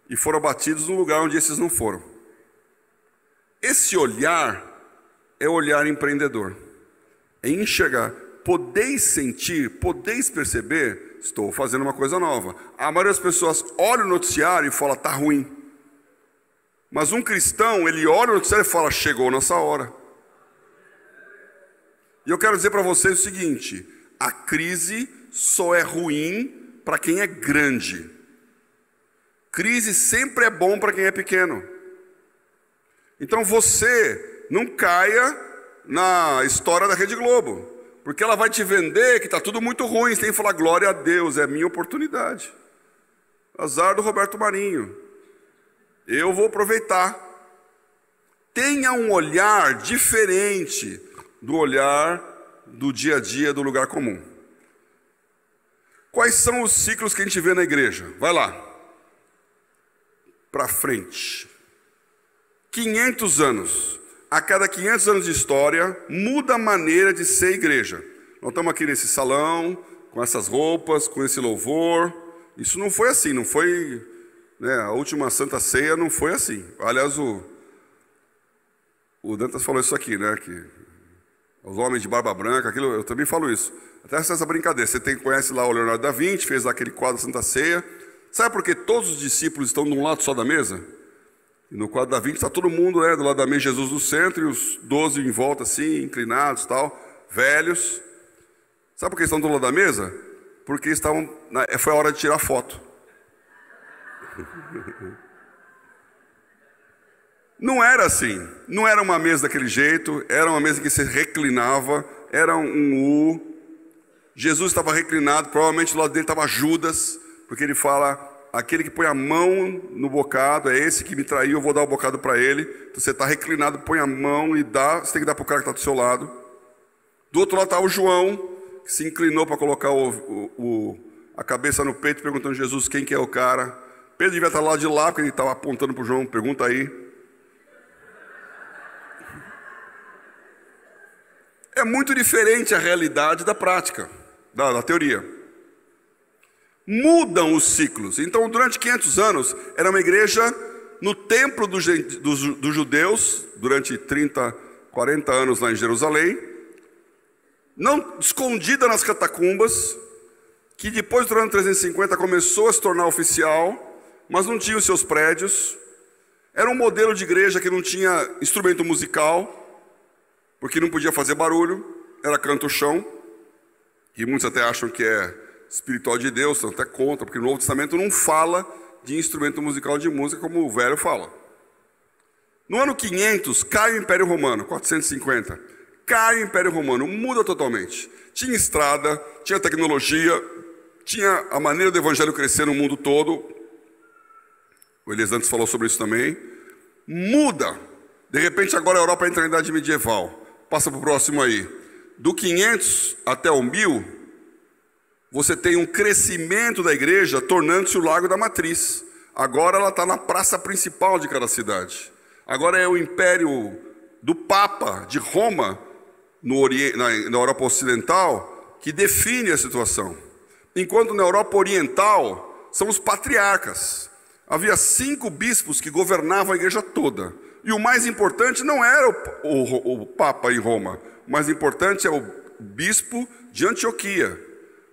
E foram abatidos no lugar onde esses não foram. Esse olhar é olhar empreendedor. É enxergar. Podeis sentir, podeis perceber, estou fazendo uma coisa nova. A maioria das pessoas olha o noticiário e fala: está ruim. Mas um cristão, ele olha o noticiário e fala: chegou nossa hora. E eu quero dizer para vocês o seguinte: a crise só é ruim para quem é grande. Crise sempre é bom para quem é pequeno. Então você não caia na história da Rede Globo, porque ela vai te vender que está tudo muito ruim. Você tem que falar: glória a Deus, é a minha oportunidade. Azar do Roberto Marinho, eu vou aproveitar. Tenha um olhar diferente do olhar do dia a dia, do lugar comum. Quais são os ciclos que a gente vê na igreja? Vai lá. Para frente. 500 anos. A cada 500 anos de história, muda a maneira de ser igreja. Nós estamos aqui nesse salão, com essas roupas, com esse louvor. Isso não foi assim, não foi... né, a última Santa Ceia não foi assim. Aliás, o Dantas falou isso aqui, né? Que os homens de barba branca, aquilo, eu também falo isso. Até essa brincadeira. Você conhece lá o Leonardo da Vinci, fez lá aquele quadro Santa Ceia. Sabe por que todos os discípulos estão de um lado só da mesa? E no quadro da Vinci está todo mundo, né, do lado da mesa, Jesus no centro, e os 12 em volta assim, inclinados, tal, velhos. Sabe por que eles estão do lado da mesa? Porque foi a hora de tirar foto. Não era assim, não era uma mesa daquele jeito, era uma mesa que se reclinava, era um U. Jesus estava reclinado, provavelmente do lado dele estava Judas, porque ele fala: aquele que põe a mão no bocado, é esse que me traiu, eu vou dar o bocado para ele. Então você está reclinado, põe a mão e dá, você tem que dar para o cara que está do seu lado. Do outro lado estava o João, que se inclinou para colocar a cabeça no peito, perguntando a Jesus quem que é o cara. Pedro devia estar lá de lá, porque ele estava apontando para o João, pergunta aí. É muito diferente a realidade da prática, da teoria. Mudam os ciclos. Então, durante 500 anos, era uma igreja no templo dos judeus, durante 30, 40 anos lá em Jerusalém, não escondida nas catacumbas, que depois do ano 350 começou a se tornar oficial, mas não tinha os seus prédios. Era um modelo de igreja que não tinha instrumento musical, porque não podia fazer barulho, era canto-chão, que muitos até acham que é espiritual de Deus, são até contra, porque no Novo Testamento não fala de instrumento musical de música como o Velho fala. No ano 500, cai o Império Romano, 450, cai o Império Romano, muda totalmente. Tinha estrada, tinha tecnologia, tinha a maneira do evangelho crescer no mundo todo. O Elias antes falou sobre isso também. Muda. De repente agora a Europa entra na idade medieval. Passa para o próximo aí. Do 500 até o 1000, você tem um crescimento da igreja tornando-se o Largo da Matriz. Agora ela está na praça principal de cada cidade. Agora é o império do Papa de Roma, na Europa Ocidental, que define a situação. Enquanto na Europa Oriental são os patriarcas. Havia 5 bispos que governavam a igreja toda. E o mais importante não era o Papa em Roma. O mais importante é o bispo de Antioquia,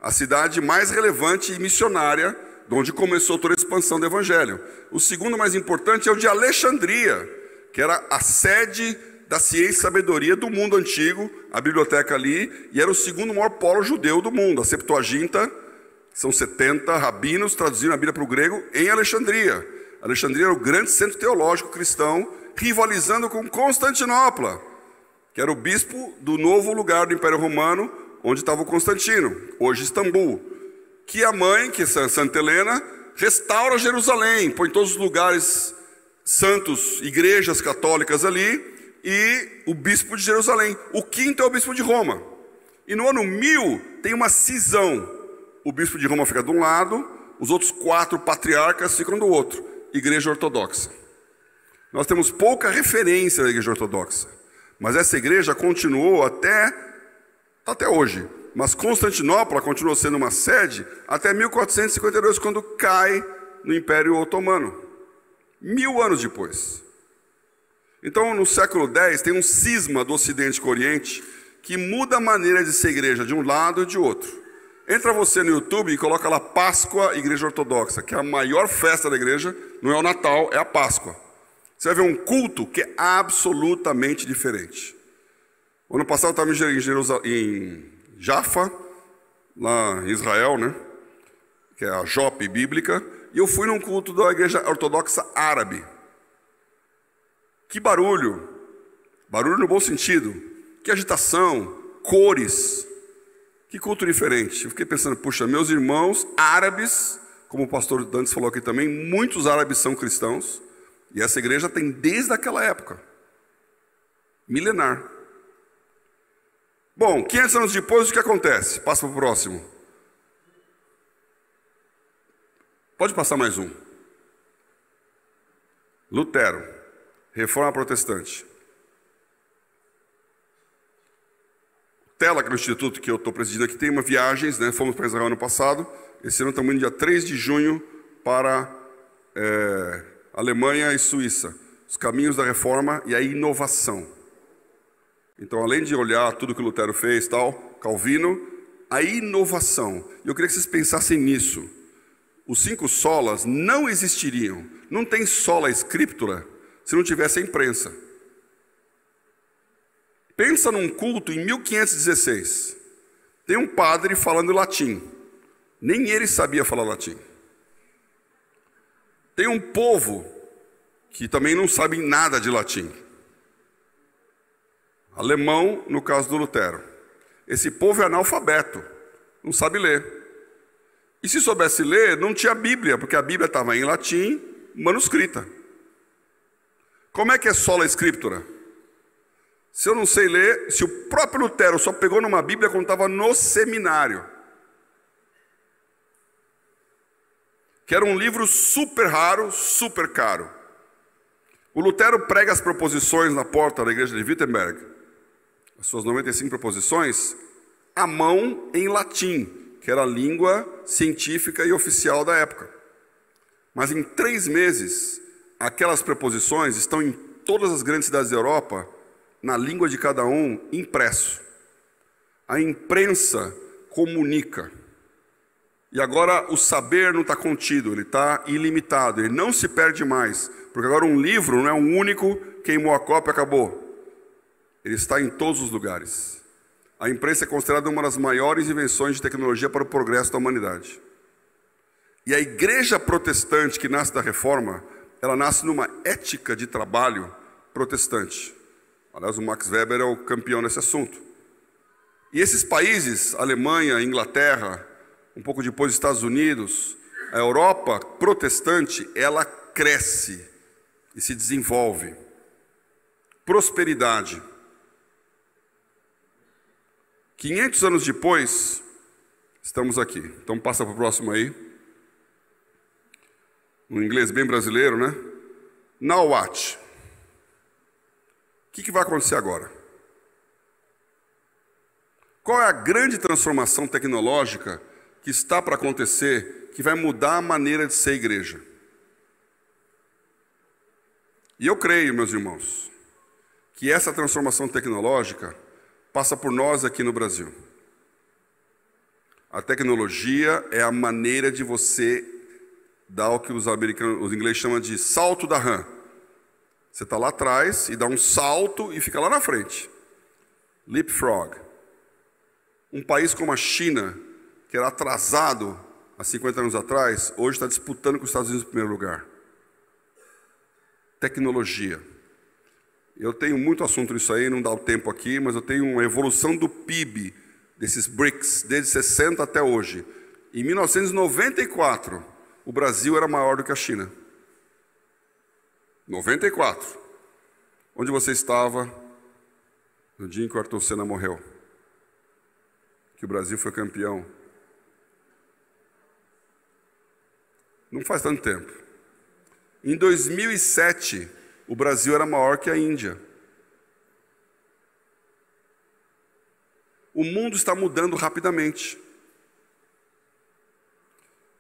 a cidade mais relevante e missionária, de onde começou toda a expansão do evangelho. O segundo mais importante é o de Alexandria, que era a sede da ciência e sabedoria do mundo antigo, a biblioteca ali, e era o segundo maior polo judeu do mundo. A Septuaginta, são 70 rabinos traduzindo a Bíblia para o grego em Alexandria. Alexandria era o grande centro teológico cristão, rivalizando com Constantinopla, que era o bispo do novo lugar do Império Romano, onde estava o Constantino, hoje Istambul. Que a mãe, que é Santa Helena, restaura Jerusalém, põe todos os lugares santos, igrejas católicas ali, e o bispo de Jerusalém. O quinto é o bispo de Roma. E no ano 1000 tem uma cisão. O bispo de Roma fica de um lado, os outros 4 patriarcas ficam do outro. Igreja Ortodoxa. Nós temos pouca referência da Igreja Ortodoxa, mas essa igreja continuou até hoje. Mas Constantinopla continuou sendo uma sede até 1452, quando cai no Império Otomano. 1000 anos depois. Então, no século X, tem um cisma do Ocidente com o Oriente que muda a maneira de ser igreja de um lado e de outro. Entra você no YouTube e coloca lá Páscoa Igreja Ortodoxa, que é a maior festa da igreja, não é o Natal, é a Páscoa. Você vai ver um culto que é absolutamente diferente. O ano passado eu estava em Jaffa, lá em Israel, né? Que é a Jope bíblica, e eu fui num culto da Igreja Ortodoxa Árabe. Que barulho! Barulho no bom sentido. Que agitação, cores. Que culto diferente. Eu fiquei pensando, puxa, meus irmãos árabes, como o pastor Dantes falou aqui também, muitos árabes são cristãos, e essa igreja tem desde aquela época. Milenar. Bom, 500 anos depois, o que acontece? Passa para o próximo. Pode passar mais um. Lutero, Reforma Protestante. Tela, que é o instituto que eu estou presidindo aqui, tem uma viagens, né? Fomos para Israel ano passado. Esse ano estamos indo dia 3 de junho para Alemanha e Suíça. Os caminhos da reforma e a inovação. Então, além de olhar tudo que Lutero fez, tal, Calvino, a inovação. Eu queria que vocês pensassem nisso. Os 5 solas não existiriam. Não tem sola scriptura se não tivesse a imprensa. Pensa num culto em 1516. Tem um padre falando latim. Nem ele sabia falar latim. Tem um povo que também não sabe nada de latim. Alemão, no caso do Lutero. Esse povo é analfabeto, não sabe ler. E se soubesse ler, não tinha Bíblia, porque a Bíblia estava em latim, manuscrita. Como é que é sola scriptura? Se eu não sei ler, se o próprio Lutero só pegou numa Bíblia quando estava no seminário, que era um livro super raro, super caro. O Lutero prega as proposições na porta da igreja de Wittenberg, as suas 95 proposições, à mão em latim, que era a língua científica e oficial da época. Mas em 3 meses, aquelas proposições estão em todas as grandes cidades da Europa, na língua de cada um, impresso. A imprensa comunica. E agora o saber não está contido, ele está ilimitado, ele não se perde mais, porque agora um livro não é um único, queimou a cópia, acabou. Ele está em todos os lugares. A imprensa é considerada uma das maiores invenções de tecnologia para o progresso da humanidade. E a igreja protestante que nasce da reforma, ela nasce numa ética de trabalho protestante. Aliás, o Max Weber é o campeão nesse assunto. E esses países, Alemanha, Inglaterra, um pouco depois Estados Unidos, a Europa protestante, ela cresce e se desenvolve. Prosperidade. 500 anos depois, estamos aqui. Então passa para o próximo aí. Um inglês bem brasileiro, né? Now what? O que vai acontecer agora? Qual é a grande transformação tecnológica que está para acontecer, que vai mudar a maneira de ser igreja? E eu creio, meus irmãos, que essa transformação tecnológica passa por nós aqui no Brasil. A tecnologia é a maneira de você dar o que os ingleses chamam de salto da rã. Você está lá atrás e dá um salto e fica lá na frente. Leapfrog. Um país como a China, que era atrasado há 50 anos atrás, hoje está disputando com os Estados Unidos em primeiro lugar. Tecnologia. Eu tenho muito assunto nisso aí, não dá o tempo aqui, mas eu tenho uma evolução do PIB, desses BRICS, desde 60 até hoje. Em 1994, o Brasil era maior do que a China. 94. Onde você estava no dia em que o Ayrton Senna morreu? Que o Brasil foi campeão. Não faz tanto tempo. Em 2007, o Brasil era maior que a Índia. O mundo está mudando rapidamente.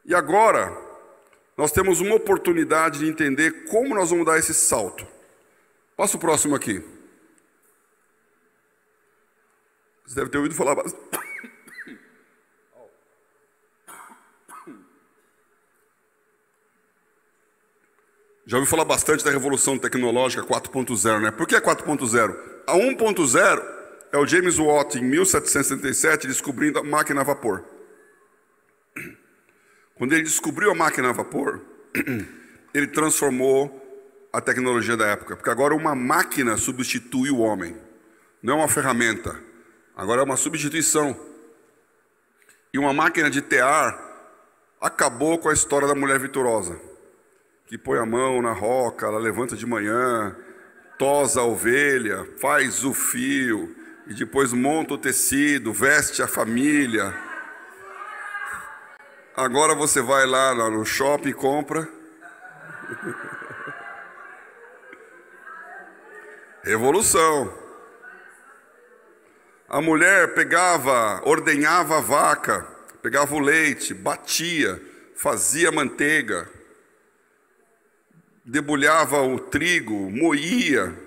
E agora, nós temos uma oportunidade de entender como nós vamos dar esse salto. Passa o próximo aqui. Você deve ter ouvido falar bastante. Já ouviu falar bastante da revolução tecnológica 4.0, né? Por que 4.0? A 1.0 é o James Watt, em 1777, descobrindo a máquina a vapor. Quando ele descobriu a máquina a vapor, ele transformou a tecnologia da época. Porque agora uma máquina substitui o homem. Não é uma ferramenta. Agora é uma substituição. E uma máquina de tear acabou com a história da mulher virtuosa, que põe a mão na roca, ela levanta de manhã, tosa a ovelha, faz o fio, e depois monta o tecido, veste a família. Agora você vai lá no shopping e compra. Revolução. A mulher ordenhava a vaca, pegava o leite, batia, fazia manteiga, debulhava o trigo, moía,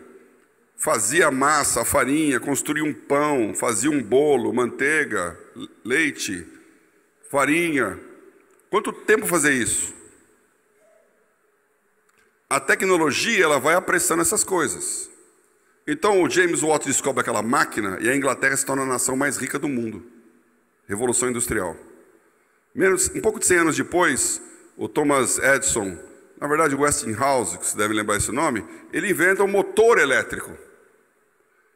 fazia a massa, a farinha, construía um pão, fazia um bolo, manteiga, leite, farinha. Quanto tempo fazer isso? A tecnologia ela vai apressando essas coisas. Então o James Watt descobre aquela máquina e a Inglaterra se torna a nação mais rica do mundo. Revolução Industrial. Um pouco de 100 anos depois, o Thomas Edison, na verdade, o Westinghouse, que você deve lembrar esse nome, ele inventa um motor elétrico.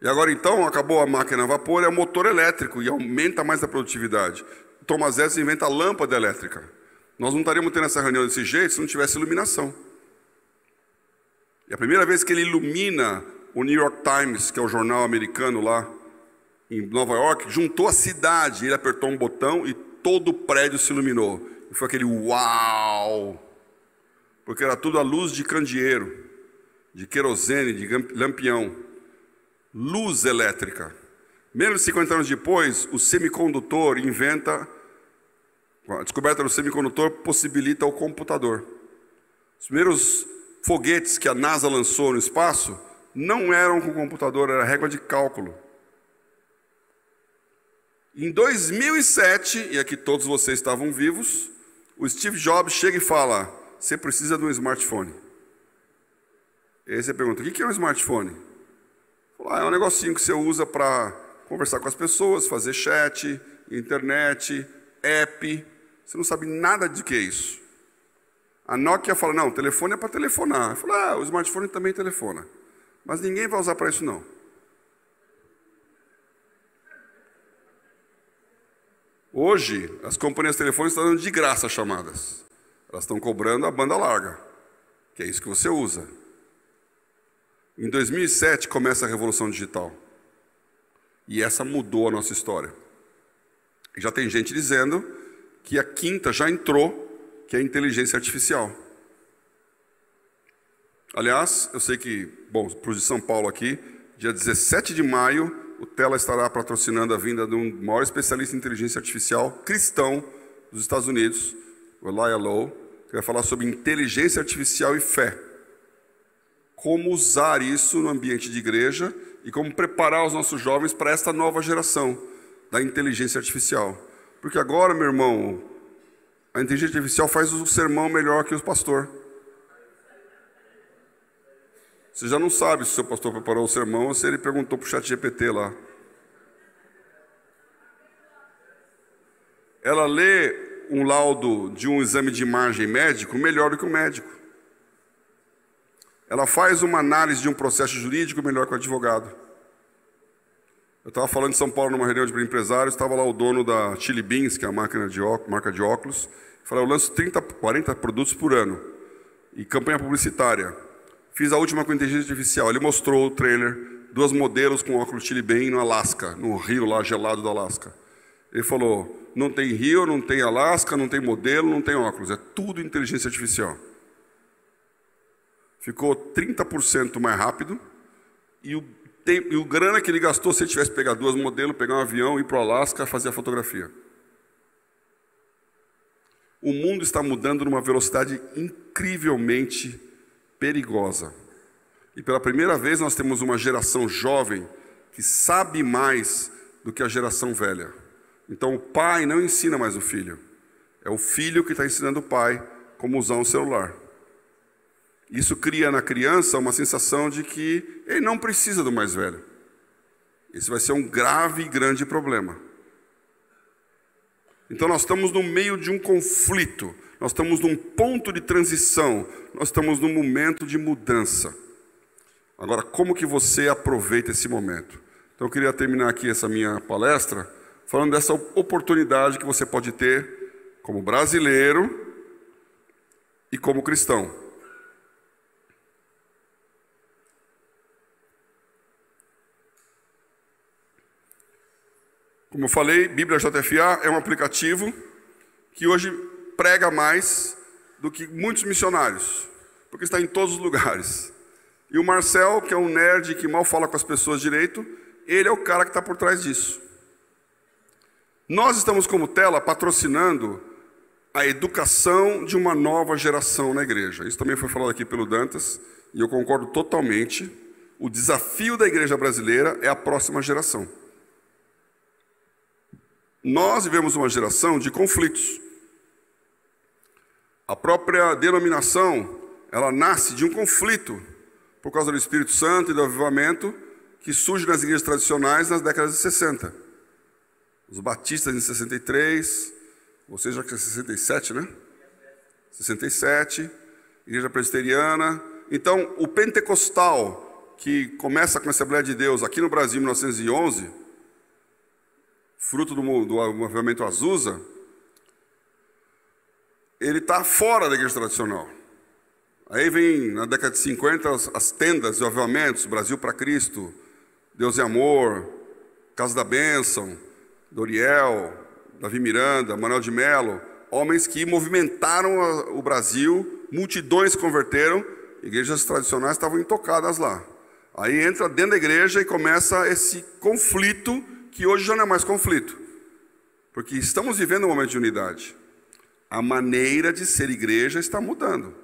E agora, então, acabou a máquina a vapor, é o motor elétrico e aumenta mais a produtividade. O Thomas Edison inventa a lâmpada elétrica. Nós não estaríamos tendo essa reunião desse jeito se não tivesse iluminação. E a primeira vez que ele ilumina o New York Times, que é o jornal americano lá em Nova York, juntou a cidade. Ele apertou um botão e todo o prédio se iluminou. E foi aquele uau! Porque era tudo à luz de candeeiro, de querosene, de lampião. Luz elétrica. Menos de 50 anos depois, o semicondutor a descoberta do semicondutor possibilita o computador. Os primeiros foguetes que a NASA lançou no espaço não eram com computador, era régua de cálculo. Em 2007, e aqui todos vocês estavam vivos, o Steve Jobs chega e fala: você precisa de um smartphone. E aí você pergunta: o que é um smartphone? É um negocinho que você usa para conversar com as pessoas, fazer chat, internet, app. Você não sabe nada de que é isso. A Nokia fala: não, o telefone é para telefonar. Eu falo: o smartphone também telefona. Mas ninguém vai usar para isso não. Hoje, as companhias de telefone estão dando de graça chamadas. Elas estão cobrando a banda larga, que é isso que você usa. Em 2007 começa a revolução digital. E essa mudou a nossa história. Já tem gente dizendo que a quinta já entrou, que é a inteligência artificial. Aliás, eu sei que, para os de São Paulo aqui, dia 17 de maio, o Tela estará patrocinando a vinda de um maior especialista em inteligência artificial cristão dos Estados Unidos, o Elijah Lowe, que vai falar sobre inteligência artificial e fé. como usar isso no ambiente de igreja e como preparar os nossos jovens para esta nova geração da inteligência artificial. Porque agora, meu irmão, a inteligência artificial faz o sermão melhor que o pastor. Você já não sabe se o seu pastor preparou o sermão ou se ele perguntou para o ChatGPT lá. Ela lê um laudo de um exame de imagem médico melhor do que o médico. Ela faz uma análise de um processo jurídico melhor que o advogado. Eu estava falando em São Paulo numa reunião de empresários, estava lá o dono da Chili Beans, que é a marca de óculos, falou: eu lanço 30, 40 produtos por ano, e campanha publicitária. Fiz a última com inteligência artificial. Ele mostrou o trailer, 2 modelos com óculos Chili Bean no Alasca, no rio lá gelado do Alasca. Ele falou: não tem rio, não tem Alasca, não tem modelo, não tem óculos, é tudo inteligência artificial. Ficou 30% mais rápido, e o grana que ele gastou se ele tivesse que pegar 2 modelos, pegar um avião, ir para o Alasca, fazer a fotografia. O mundo está mudando numa velocidade incrivelmente perigosa. E pela primeira vez nós temos uma geração jovem que sabe mais do que a geração velha. Então o pai não ensina mais o filho. É o filho que está ensinando o pai como usar um celular. Isso cria na criança uma sensação de que ele não precisa do mais velho. Isso vai ser um grave e grande problema. Então nós estamos no meio de um conflito, nós estamos num ponto de transição, nós estamos num momento de mudança. Agora, como que você aproveita esse momento? Então eu queria terminar aqui essa minha palestra falando dessa oportunidade que você pode ter como brasileiro e como cristão. Como eu falei, Bíblia JFA é um aplicativo que hoje prega mais do que muitos missionários, porque está em todos os lugares. E o Marcel, que é um nerd que mal fala com as pessoas direito, ele é o cara que está por trás disso. Nós estamos como Tela patrocinando a educação de uma nova geração na igreja. Isso também foi falado aqui pelo Dantas, e eu concordo totalmente. O desafio da igreja brasileira é a próxima geração. Nós vivemos uma geração de conflitos. A própria denominação, ela nasce de um conflito por causa do Espírito Santo e do avivamento que surge nas igrejas tradicionais nas décadas de 60. Os batistas em 63, ou seja, que é 67, né? 67, igreja presbiteriana. Então, o pentecostal, que começa com a Assembleia de Deus aqui no Brasil em 1911, fruto do movimento Azusa, ele está fora da igreja tradicional. Aí vem, na década de 50, as tendas de avivamentos, Brasil para Cristo, Deus é Amor, Casa da Bênção, Doriel, Davi Miranda, Manuel de Mello, homens que movimentaram o Brasil, multidões se converteram, igrejas tradicionais estavam intocadas lá. Aí entra dentro da igreja e começa esse conflito, que hoje já não é mais conflito, porque estamos vivendo um momento de unidade. A maneira de ser igreja está mudando.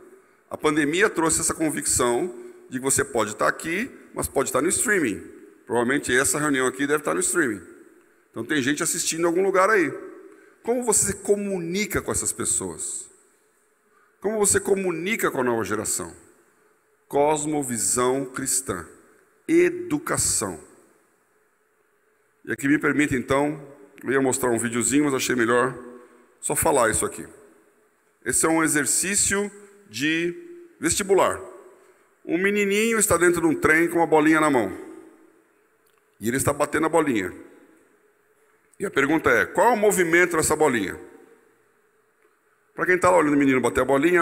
A pandemia trouxe essa convicção de que você pode estar aqui, mas pode estar no streaming. Provavelmente essa reunião aqui deve estar no streaming. Então tem gente assistindo em algum lugar aí. Como você se comunica com essas pessoas? Como você comunica com a nova geração? Cosmovisão cristã. Educação. E aqui me permite, então, eu ia mostrar um videozinho, mas achei melhor só falar isso aqui. Esse é um exercício de vestibular. Um menininho está dentro de um trem com uma bolinha na mão. E ele está batendo a bolinha. E a pergunta é, qual é o movimento dessa bolinha? Para quem está lá olhando o menino bater a bolinha,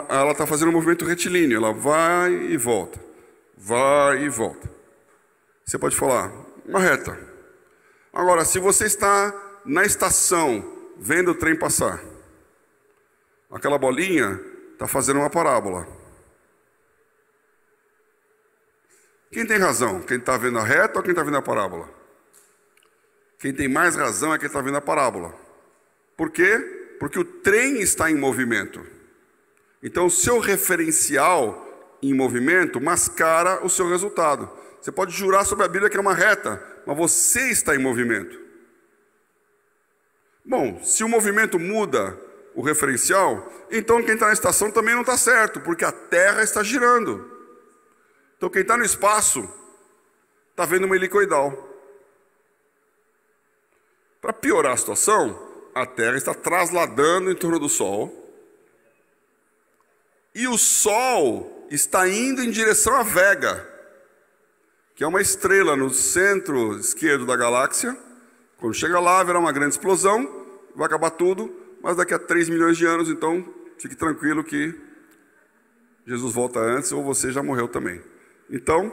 ela está fazendo um movimento retilíneo. Ela vai e volta. Vai e volta. Você pode falar, uma reta. Agora, se você está na estação, vendo o trem passar, aquela bolinha está fazendo uma parábola. Quem tem razão? Quem está vendo a reta ou quem está vendo a parábola? Quem tem mais razão é quem está vendo a parábola. Por quê? Porque o trem está em movimento. Então, o seu referencial em movimento mascara o seu resultado. Você pode jurar sobre a Bíblia que é uma reta, mas você está em movimento. Bom, se o movimento muda o referencial, então quem está na estação também não está certo, porque a Terra está girando. Então quem está no espaço está vendo uma helicoidal. Para piorar a situação, a Terra está trasladando em torno do Sol, e o Sol está indo em direção à Vega, que é uma estrela no centro esquerdo da galáxia. Quando chega lá, haverá uma grande explosão, vai acabar tudo, mas daqui a 3 milhões de anos, então, fique tranquilo que Jesus volta antes ou você já morreu também. Então,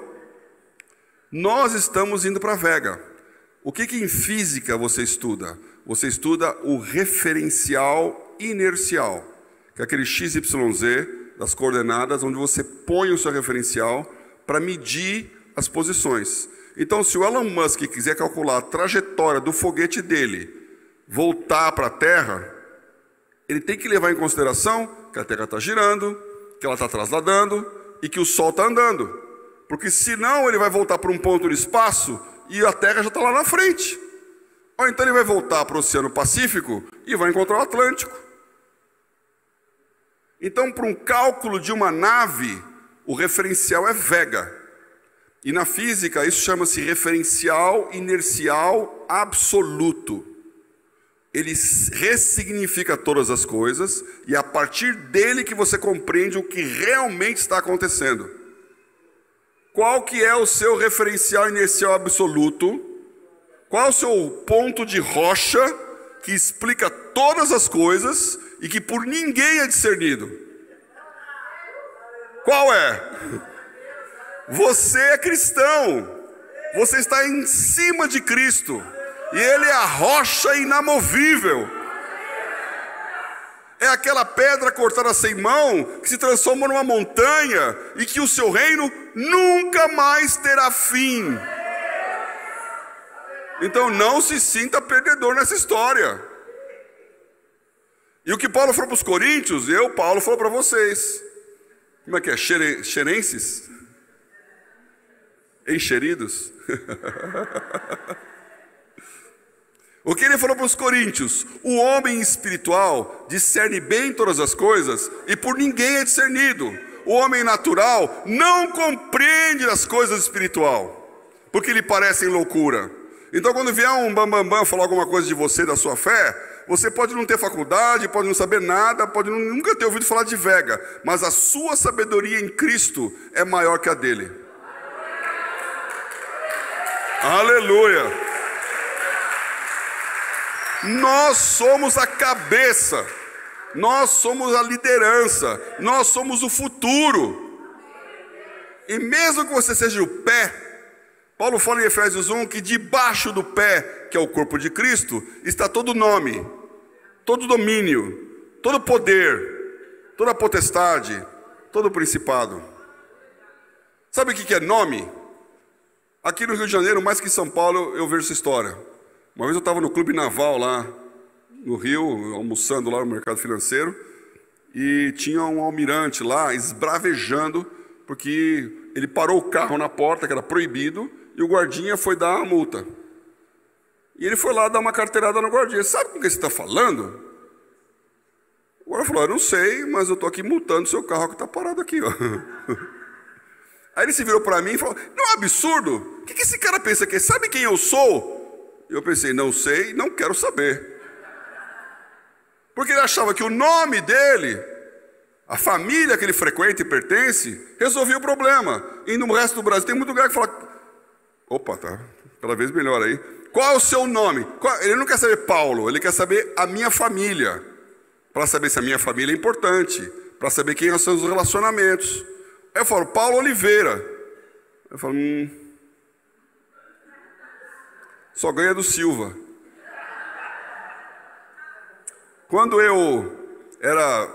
nós estamos indo para a Vega. O que em física você estuda? Você estuda o referencial inercial, que é aquele XYZ das coordenadas, onde você põe o seu referencial para medir as posições. Então, se o Elon Musk quiser calcular a trajetória do foguete dele voltar para a Terra, ele tem que levar em consideração que a Terra está girando, que ela está trasladando e que o Sol está andando. Porque senão ele vai voltar para um ponto no espaço e a Terra já está lá na frente. Ou então ele vai voltar para o Oceano Pacífico e vai encontrar o Atlântico. Então, para um cálculo de uma nave, o referencial é Vega. E na física isso chama-se referencial inercial absoluto. Ele ressignifica todas as coisas e é a partir dele que você compreende o que realmente está acontecendo. Qual que é o seu referencial inercial absoluto? Qual é o seu ponto de rocha que explica todas as coisas e que por ninguém é discernido? Qual é? Você é cristão. Você está em cima de Cristo. E Ele é a rocha inamovível. É aquela pedra cortada sem mão que se transforma numa montanha e que o seu reino nunca mais terá fim. Então não se sinta perdedor nessa história. E o que Paulo falou para os coríntios, Paulo, falou para vocês. Como é que é? Xerenses? Encheridos? O que ele falou para os coríntios? O homem espiritual discerne bem todas as coisas e por ninguém é discernido. O homem natural não compreende as coisas espiritual, porque lhe parecem loucura. Então quando vier um bambambam falar alguma coisa de você, da sua fé, você pode não ter faculdade, pode não saber nada, pode nunca ter ouvido falar de Vega, mas a sua sabedoria em Cristo é maior que a dele. Aleluia! Nós somos a cabeça, nós somos a liderança, nós somos o futuro. E mesmo que você seja o pé, Paulo fala em Efésios 1 que debaixo do pé, que é o corpo de Cristo, está todo nome, todo domínio, todo poder, toda potestade, todo principado. Sabe o que é nome? Aqui no Rio de Janeiro, mais que em São Paulo, eu vejo essa história. Uma vez eu estava no Clube Naval lá no Rio, almoçando lá no mercado financeiro, e tinha um almirante lá esbravejando, porque ele parou o carro na porta, que era proibido, e o guardinha foi dar a multa. E ele foi lá dar uma carteirada no guardinha. Sabe com quem você está falando? O guarda falou, eu não sei, mas eu estou aqui multando o seu carro que está parado aqui, ó. Aí ele se virou para mim e falou, não é um absurdo? O que esse cara pensa que sabe quem eu sou? Eu pensei, não sei, não quero saber. Porque ele achava que o nome dele, a família que ele frequenta e pertence, resolvia o problema. E no resto do Brasil tem muito lugar que fala, opa, tá cada vez melhor aí. Qual é o seu nome? Ele não quer saber Paulo, ele quer saber a minha família. Para saber se a minha família é importante, para saber quem são os relacionamentos. Aí eu falo, Paulo Oliveira. Eu falo, só ganha do Silva. Quando eu era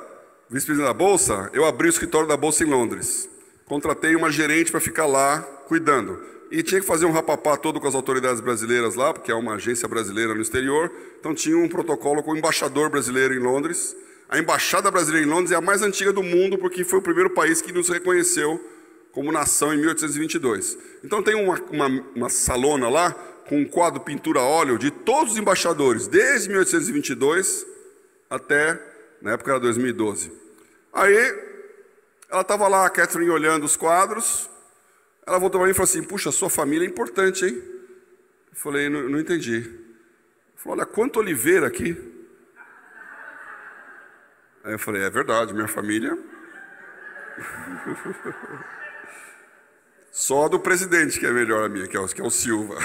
vice-presidente da Bolsa, eu abri o escritório da Bolsa em Londres. Contratei uma gerente para ficar lá cuidando. E tinha que fazer um rapapá todo com as autoridades brasileiras lá, porque é uma agência brasileira no exterior. Então tinha um protocolo com o embaixador brasileiro em Londres. A Embaixada Brasileira em Londres é a mais antiga do mundo, porque foi o primeiro país que nos reconheceu como nação em 1822. Então tem uma salona lá, com um quadro pintura a óleo de todos os embaixadores, desde 1822 até, na época era 2012. Aí, ela estava lá, a Catherine, olhando os quadros, ela voltou para mim e falou assim, puxa, sua família é importante, hein? Eu falei, não entendi. Ela falou, olha, quanto oliveira aqui. Aí eu falei, é verdade, minha família... Só a do presidente que é melhor a minha, que é o Silva.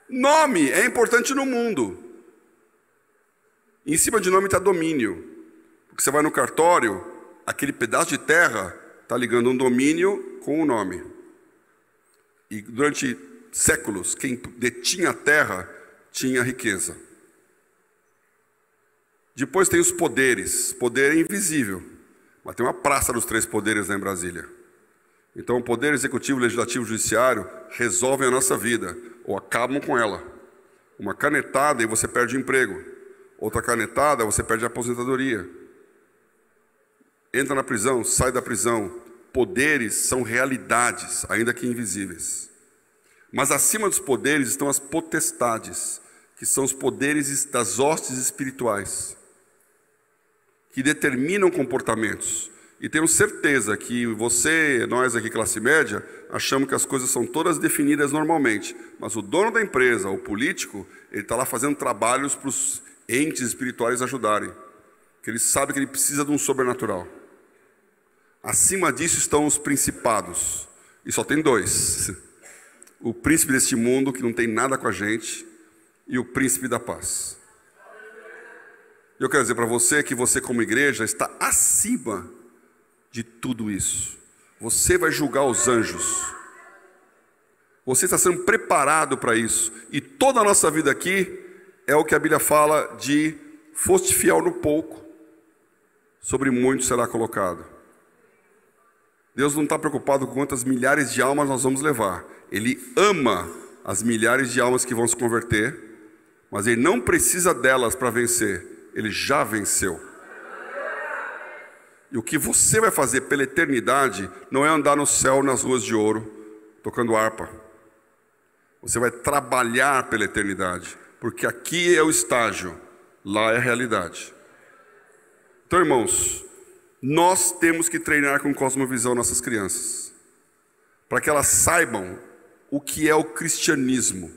Nome é importante no mundo. Em cima de nome está domínio. Porque você vai no cartório, aquele pedaço de terra está ligando um domínio com o nome. E durante séculos, quem detinha a terra tinha riqueza. Depois tem os poderes. Poder é invisível, mas tem uma praça dos 3 poderes lá em Brasília. Então, o poder executivo, legislativo e judiciário resolvem a nossa vida, ou acabam com ela. Uma canetada e você perde o emprego. Outra canetada, você perde a aposentadoria. Entra na prisão, sai da prisão. Poderes são realidades, ainda que invisíveis. Mas acima dos poderes estão as potestades, que são os poderes das hostes espirituais, que determinam comportamentos. E tenho certeza que você, nós aqui, classe média, achamos que as coisas são todas definidas normalmente. Mas o dono da empresa, o político, ele está lá fazendo trabalhos para os entes espirituais ajudarem. Porque ele sabe que ele precisa de um sobrenatural. Acima disso estão os principados. E só tem 2. O príncipe deste mundo, que não tem nada com a gente, e o príncipe da paz. Eu quero dizer para você que você, como igreja, está acima de tudo isso. Você vai julgar os anjos. Você está sendo preparado para isso. E toda a nossa vida aqui é o que a Bíblia fala de foste fiel no pouco, sobre muito será colocado. Deus não está preocupado com quantas milhares de almas nós vamos levar. Ele ama as milhares de almas que vão se converter, mas Ele não precisa delas para vencer. Ele já venceu. E o que você vai fazer pela eternidade não é andar no céu nas ruas de ouro, tocando harpa. Você vai trabalhar pela eternidade, porque aqui é o estágio, lá é a realidade. Então, irmãos, nós temos que treinar com cosmovisão nossas crianças, para que elas saibam o que é o cristianismo,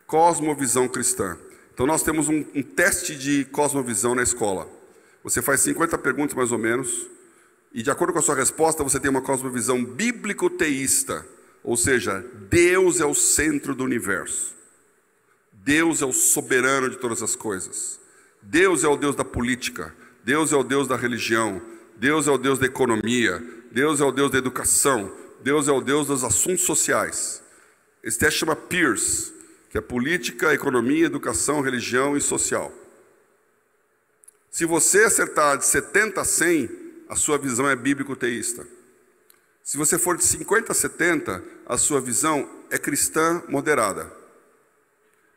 cosmovisão cristã. Então, nós temos um teste de cosmovisão na escola. Você faz 50 perguntas mais ou menos, e de acordo com a sua resposta, você tem uma cosmovisão bíblico-teísta, ou seja, Deus é o centro do universo. Deus é o soberano de todas as coisas. Deus é o Deus da política, Deus é o Deus da religião, Deus é o Deus da economia, Deus é o Deus da educação, Deus é o Deus dos assuntos sociais. Esse teste chama Peirce, que é política, economia, educação, religião e social. Se você acertar de 70 a 100, a sua visão é bíblico-teísta. Se você for de 50 a 70, a sua visão é cristã moderada.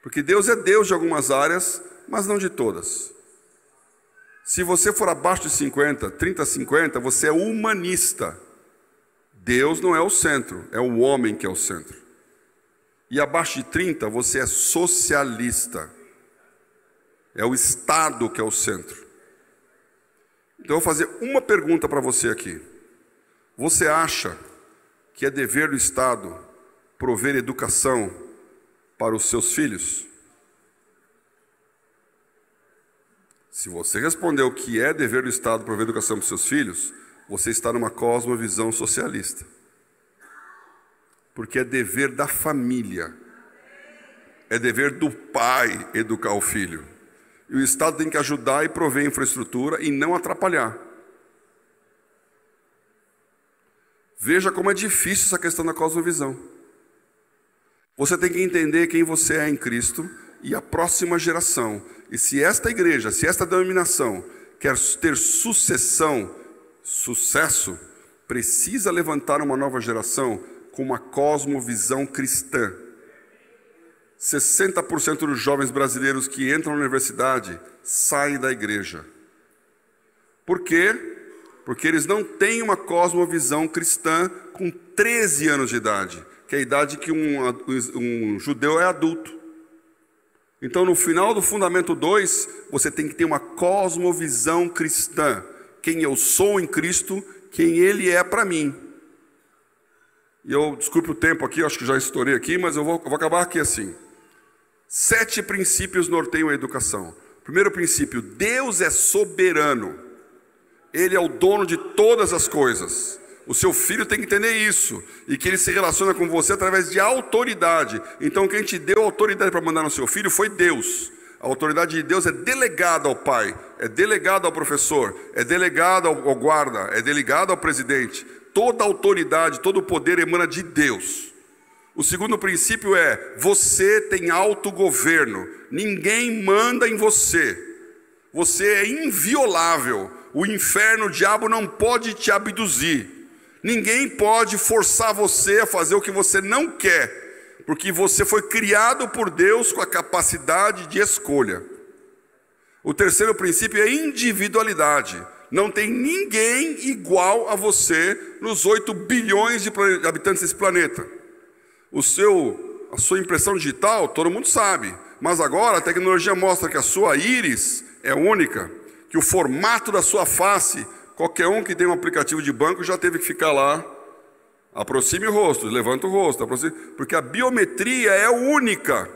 Porque Deus é Deus de algumas áreas, mas não de todas. Se você for abaixo de 50, 30 a 50, você é humanista. Deus não é o centro, é o homem que é o centro. E abaixo de 30, você é socialista. É o Estado que é o centro. Então eu vou fazer uma pergunta para você aqui. Você acha que é dever do Estado prover educação para os seus filhos? Se você respondeu que é dever do Estado prover educação para os seus filhos, você está numa cosmovisão socialista. Porque é dever da família. É dever do pai educar o filho. E o Estado tem que ajudar e prover infraestrutura e não atrapalhar. Veja como é difícil essa questão da cosmovisão. Você tem que entender quem você é em Cristo e a próxima geração. E se esta igreja, se esta denominação quer ter sucesso, precisa levantar uma nova geração com uma cosmovisão cristã. 60% dos jovens brasileiros que entram na universidade saem da igreja. Por quê? Porque eles não têm uma cosmovisão cristã com 13 anos de idade, que é a idade que um judeu é adulto. Então, no final do Fundamento 2, você tem que ter uma cosmovisão cristã. Quem eu sou em Cristo, quem Ele é para mim. E eu, desculpe o tempo aqui, acho que já estourei aqui, mas eu vou acabar aqui assim. 7 princípios norteiam a educação. Primeiro princípio, Deus é soberano. Ele é o dono de todas as coisas. O seu filho tem que entender isso. E que ele se relaciona com você através de autoridade. Então quem te deu autoridade para mandar no seu filho foi Deus. A autoridade de Deus é delegada ao pai, é delegada ao professor, é delegada ao guarda, é delegada ao presidente. Toda autoridade, todo o poder emana de Deus. O segundo princípio é, você tem autogoverno. Ninguém manda em você. Você é inviolável. O inferno, o diabo não pode te abduzir. Ninguém pode forçar você a fazer o que você não quer, porque você foi criado por Deus com a capacidade de escolha. O terceiro princípio é individualidade. Não tem ninguém igual a você nos 8 bilhões de habitantes desse planeta. A sua impressão digital, todo mundo sabe, mas agora a tecnologia mostra que a sua íris é única, que o formato da sua face, qualquer um que tem um aplicativo de banco já teve que ficar lá, aproxime o rosto, levanta o rosto, porque a biometria é única.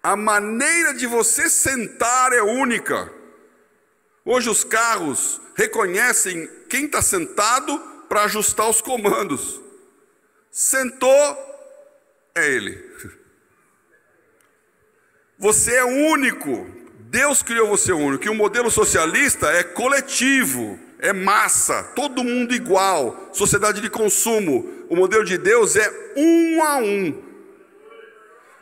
A maneira de você sentar é única. Hoje os carros reconhecem quem está sentado para ajustar os comandos. Sentou, é ele. Você é único. Deus criou você único. E o modelo socialista é coletivo, é massa, todo mundo igual, sociedade de consumo. O modelo de Deus é 1 a 1.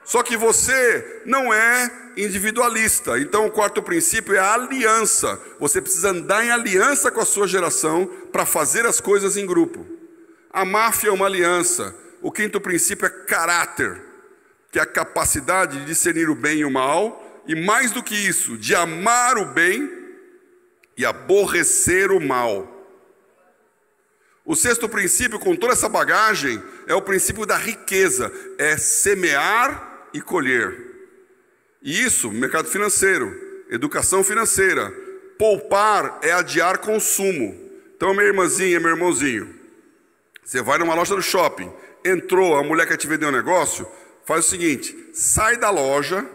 Só que você não é individualista. Então o quarto princípio é a aliança. Você precisa andar em aliança com a sua geração para fazer as coisas em grupo. A máfia é uma aliança. O quinto princípio é caráter, que é a capacidade de discernir o bem e o mal, e mais do que isso, de amar o bem e aborrecer o mal. O sexto princípio, com toda essa bagagem, é o princípio da riqueza, é semear e colher. E isso, mercado financeiro, educação financeira, poupar é adiar consumo. Então, minha irmãzinha, meu irmãozinho, você vai numa loja do shopping, entrou, a mulher quer te vender um negócio, faz o seguinte, sai da loja,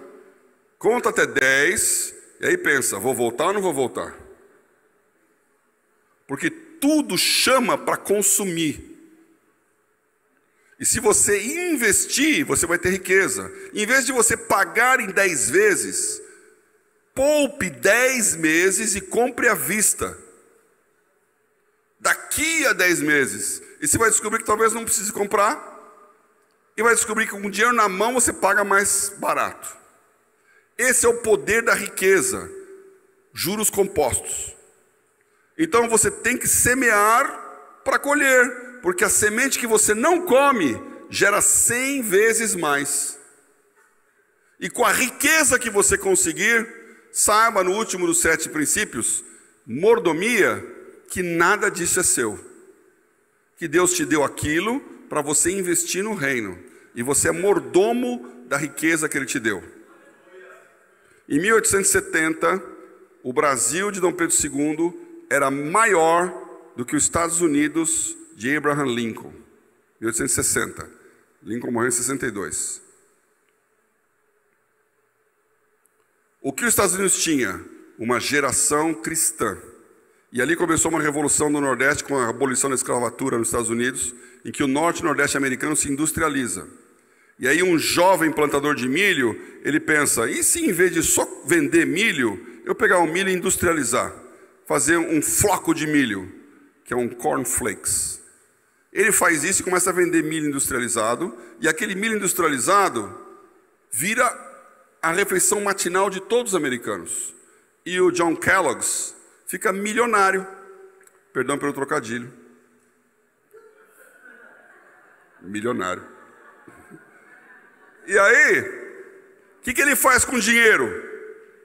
conta até 10, e aí pensa, vou voltar ou não vou voltar? Porque tudo chama para consumir. E se você investir, você vai ter riqueza. Em vez de você pagar em 10 vezes, poupe 10 meses e compre à vista. Daqui a 10 meses. E você vai descobrir que talvez não precise comprar. E vai descobrir que com dinheiro na mão você paga mais barato. Esse é o poder da riqueza. Juros compostos. Então você tem que semear para colher. Porque a semente que você não come gera 100 vezes mais. E com a riqueza que você conseguir, saiba no último dos 7 princípios, mordomia, que nada disso é seu. Que Deus te deu aquilo para você investir no reino. E você é mordomo da riqueza que Ele te deu. Em 1870, o Brasil de Dom Pedro II era maior do que os Estados Unidos de Abraham Lincoln, 1860. Lincoln morreu em 62. O que os Estados Unidos tinha? Uma geração cristã. E ali começou uma revolução no Nordeste com a abolição da escravatura nos Estados Unidos, em que o Norte e o Nordeste americano se industrializa. E aí um jovem plantador de milho, ele pensa, e se em vez de só vender milho, eu pegar o milho e industrializar? Fazer um floco de milho, que é um cornflakes. Ele faz isso e começa a vender milho industrializado, e aquele milho industrializado vira a refeição matinal de todos os americanos. E o John Kellogg's fica milionário. Perdão pelo trocadilho. Milionário. E aí, o que ele faz com o dinheiro?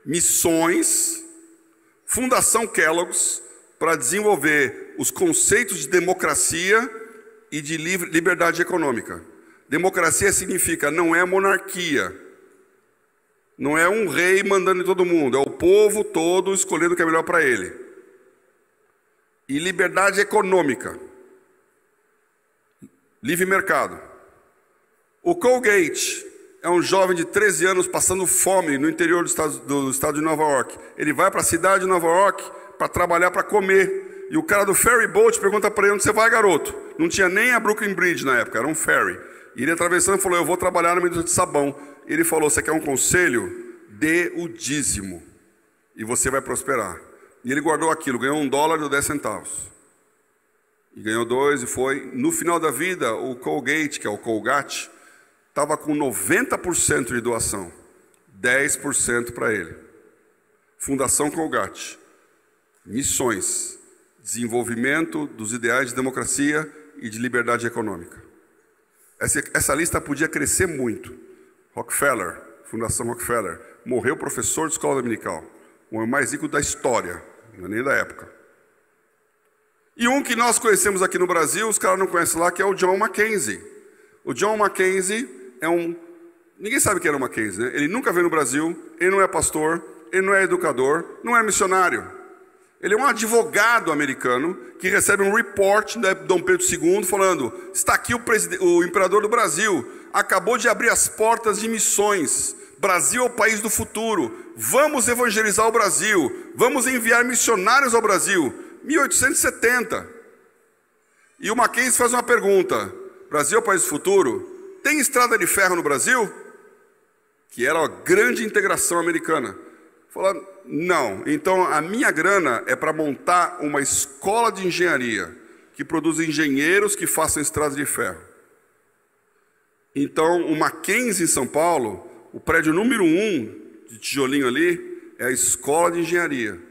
Missões, Fundação Kellogg's, para desenvolver os conceitos de democracia e de liberdade econômica. Democracia significa não é monarquia, não é um rei mandando em todo mundo, é o povo todo escolhendo o que é melhor para ele. E liberdade econômica, livre mercado. O Colgate é um jovem de 13 anos passando fome no interior do estado de Nova York. Ele vai para a cidade de Nova York para trabalhar, para comer. E o cara do ferry boat pergunta para ele: onde você vai, garoto? Não tinha nem a Brooklyn Bridge na época, era um ferry. E ele atravessando falou: eu vou trabalhar numa indústria de sabão. E ele falou: você quer um conselho? Dê o dízimo e você vai prosperar. E ele guardou aquilo, ganhou $1 e deu 10 centavos. E ganhou 2 e foi. No final da vida, o Colgate, que é o Colgate, estava com 90% de doação, 10% para ele. Fundação Colgate, missões, desenvolvimento dos ideais de democracia e de liberdade econômica. Essa lista podia crescer muito. Rockefeller, Fundação Rockefeller, morreu professor de escola dominical, o homem mais rico da história, não é nem da época. E um que nós conhecemos aqui no Brasil, os caras não conhecem lá, que é o John Mackenzie. O John Mackenzie é um... Ninguém sabe quem era o Mackenzie, né? Ele nunca veio no Brasil, ele não é pastor, ele não é educador, não é missionário. Ele é um advogado americano que recebe um report de Dom Pedro II falando: está aqui o imperador do Brasil, acabou de abrir as portas de missões, Brasil é o país do futuro, vamos evangelizar o Brasil, vamos enviar missionários ao Brasil. 1870. E o Mackenzie faz uma pergunta: Brasil é o país do futuro? Tem estrada de ferro no Brasil? Que era a grande integração americana. Falou: não, então a minha grana é para montar uma escola de engenharia que produza engenheiros que façam estradas de ferro. Então o Mackenzie em São Paulo, o prédio número 1 de tijolinho ali, é a escola de engenharia.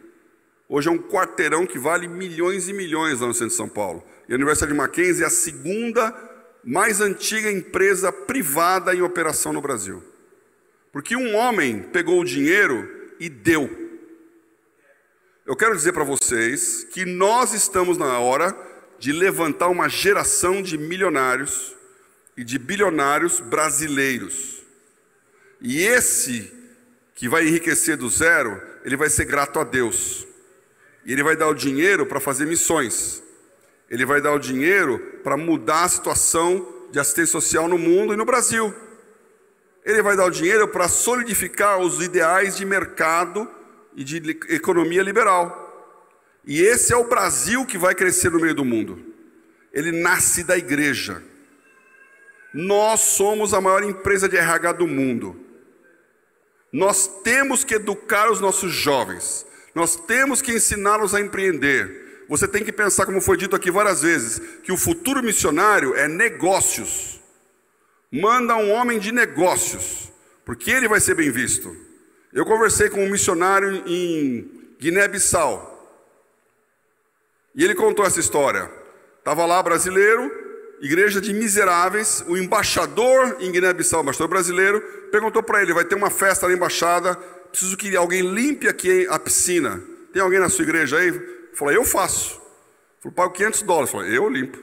Hoje é um quarteirão que vale milhões e milhões lá no centro de São Paulo. E a Universidade de Mackenzie é a segunda mais antiga empresa privada em operação no Brasil. Porque um homem pegou o dinheiro e deu. Eu quero dizer para vocês que nós estamos na hora de levantar uma geração de milionários e de bilionários brasileiros. E esse que vai enriquecer do zero, ele vai ser grato a Deus. E ele vai dar o dinheiro para fazer missões. Ele vai dar o dinheiro para mudar a situação de assistência social no mundo e no Brasil. Ele vai dar o dinheiro para solidificar os ideais de mercado e de economia liberal. E esse é o Brasil que vai crescer no meio do mundo. Ele nasce da igreja. Nós somos a maior empresa de RH do mundo. Nós temos que educar os nossos jovens. Nós temos que ensiná-los a empreender. Você tem que pensar, como foi dito aqui várias vezes, que o futuro missionário é negócios. Manda um homem de negócios, porque ele vai ser bem visto. Eu conversei com um missionário em Guiné-Bissau. E ele contou essa história. Estava lá brasileiro, igreja de miseráveis, o embaixador em Guiné-Bissau, o embaixador brasileiro, perguntou para ele: vai ter uma festa na embaixada, preciso que alguém limpe aqui a piscina. Tem alguém na sua igreja aí? Falou: eu faço. Falou: pago $500. Falou: eu limpo.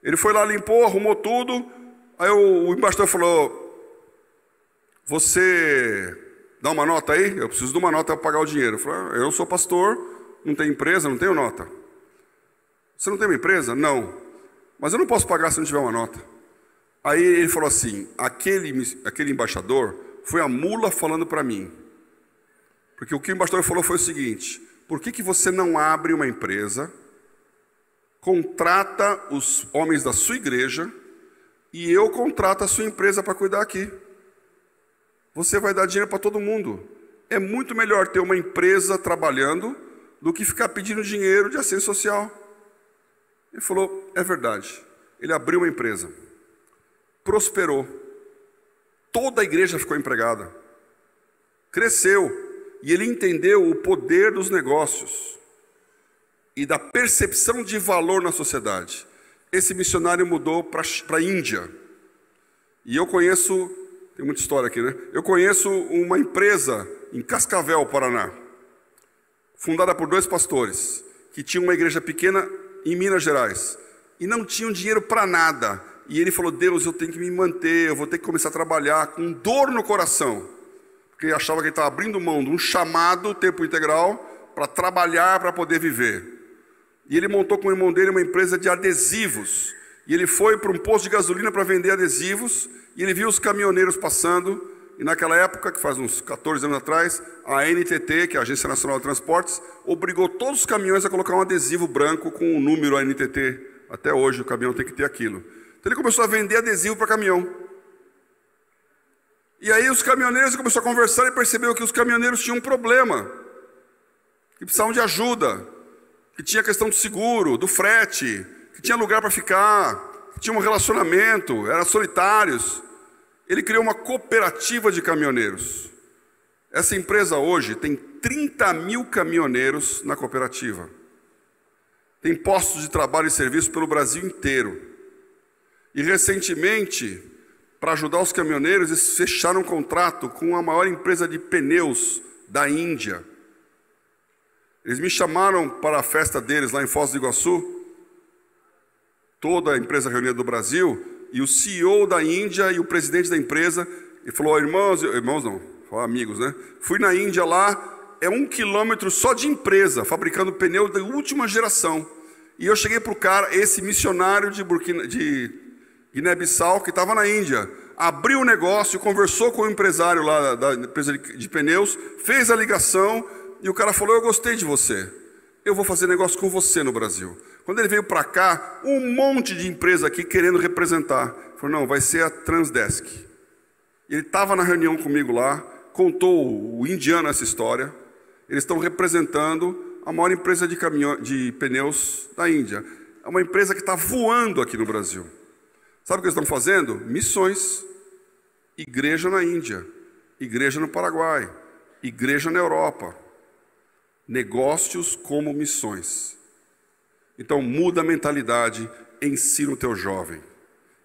Ele foi lá, limpou, arrumou tudo. Aí o embaixador falou: você dá uma nota aí? Eu preciso de uma nota para pagar o dinheiro. Eu falei: eu sou pastor, não tenho empresa, não tenho nota. Você não tem uma empresa? Não. Mas eu não posso pagar se não tiver uma nota. Aí ele falou assim: aquele embaixador foi a mula falando para mim. Porque o que o embaixador falou foi o seguinte: por que você não abre uma empresa, contrata os homens da sua igreja e eu contrato a sua empresa para cuidar aqui? Você vai dar dinheiro para todo mundo. É muito melhor ter uma empresa trabalhando do que ficar pedindo dinheiro de assistência social. Ele falou: é verdade. Ele abriu uma empresa, prosperou, toda a igreja ficou empregada, cresceu, e ele entendeu o poder dos negócios e da percepção de valor na sociedade. Esse missionário mudou para a Índia. E eu conheço, tem muita história aqui, né? Eu conheço uma empresa em Cascavel, Paraná, fundada por 2 pastores, que tinham uma igreja pequena em Minas Gerais, e não tinham dinheiro para nada. E ele falou, Deus, eu tenho que me manter, eu vou ter que começar a trabalhar com dor no coração, porque ele achava que ele estava abrindo mão de um chamado tempo integral para trabalhar, para poder viver. E ele montou com o irmão dele uma empresa de adesivos, e ele foi para um posto de gasolina para vender adesivos, e ele viu os caminhoneiros passando, e naquela época, que faz uns 14 anos atrás, a ANTT, que é a Agência Nacional de Transportes, obrigou todos os caminhões a colocar um adesivo branco com o número ANTT. Até hoje o caminhão tem que ter aquilo. Então ele começou a vender adesivo para caminhão. E aí os caminhoneiros começaram a conversar e percebeu que os caminhoneiros tinham um problema, que precisavam de ajuda, que tinha questão do seguro, do frete, que tinha lugar para ficar, que tinha um relacionamento, eram solitários. Ele criou uma cooperativa de caminhoneiros. Essa empresa hoje tem 30 mil caminhoneiros na cooperativa. Tem postos de trabalho e serviço pelo Brasil inteiro. E recentemente, para ajudar os caminhoneiros, eles fecharam um contrato com a maior empresa de pneus da Índia. Eles me chamaram para a festa deles lá em Foz do Iguaçu, toda a empresa reunida do Brasil, e o CEO da Índia e o presidente da empresa, ele falou, irmãos não, amigos, né? Fui na Índia lá, é 1 quilômetro só de empresa, fabricando pneu da última geração. E eu cheguei para o cara, esse missionário de Guiné-Bissau, que estava na Índia, abriu o negócio, conversou com o empresário lá da empresa de pneus, fez a ligação, e o cara falou, eu gostei de você, eu vou fazer negócio com você no Brasil. Quando ele veio para cá, um monte de empresa aqui querendo representar. Falou, não, vai ser a Transdesk. Ele estava na reunião comigo lá, contou o indiano essa história. Eles estão representando a maior empresa de pneus da Índia. É uma empresa que está voando aqui no Brasil. Sabe o que eles estão fazendo? Missões. Igreja na Índia, igreja no Paraguai, igreja na Europa. Negócios como missões. Então muda a mentalidade, ensina o teu jovem.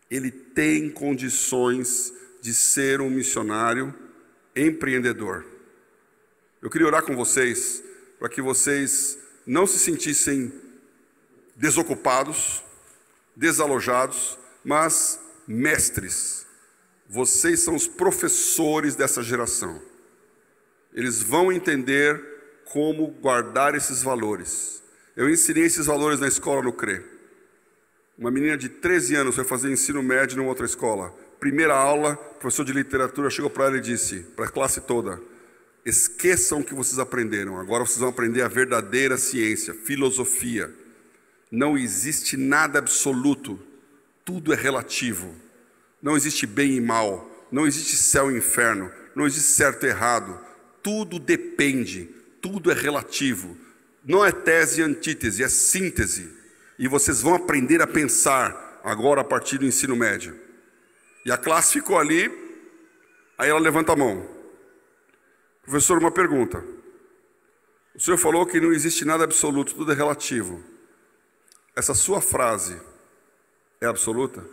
Ele tem condições de ser um missionário empreendedor. Eu queria orar com vocês, para que vocês não se sentissem desocupados, desalojados, mas mestres. Vocês são os professores dessa geração. Eles vão entender como guardar esses valores. Eu ensinei esses valores na escola no CRE. Uma menina de 13 anos foi fazer ensino médio numa outra escola. Primeira aula, o professor de literatura chegou para ela e disse, para a classe toda, esqueçam o que vocês aprenderam, agora vocês vão aprender a verdadeira ciência, filosofia. Não existe nada absoluto, tudo é relativo. Não existe bem e mal, não existe céu e inferno, não existe certo e errado. Tudo depende, tudo é relativo. Não é tese e antítese, é síntese. E vocês vão aprender a pensar agora a partir do ensino médio. E a classe ficou ali, aí ela levanta a mão. Professor, uma pergunta. O senhor falou que não existe nada absoluto, tudo é relativo. Essa sua frase é absoluta?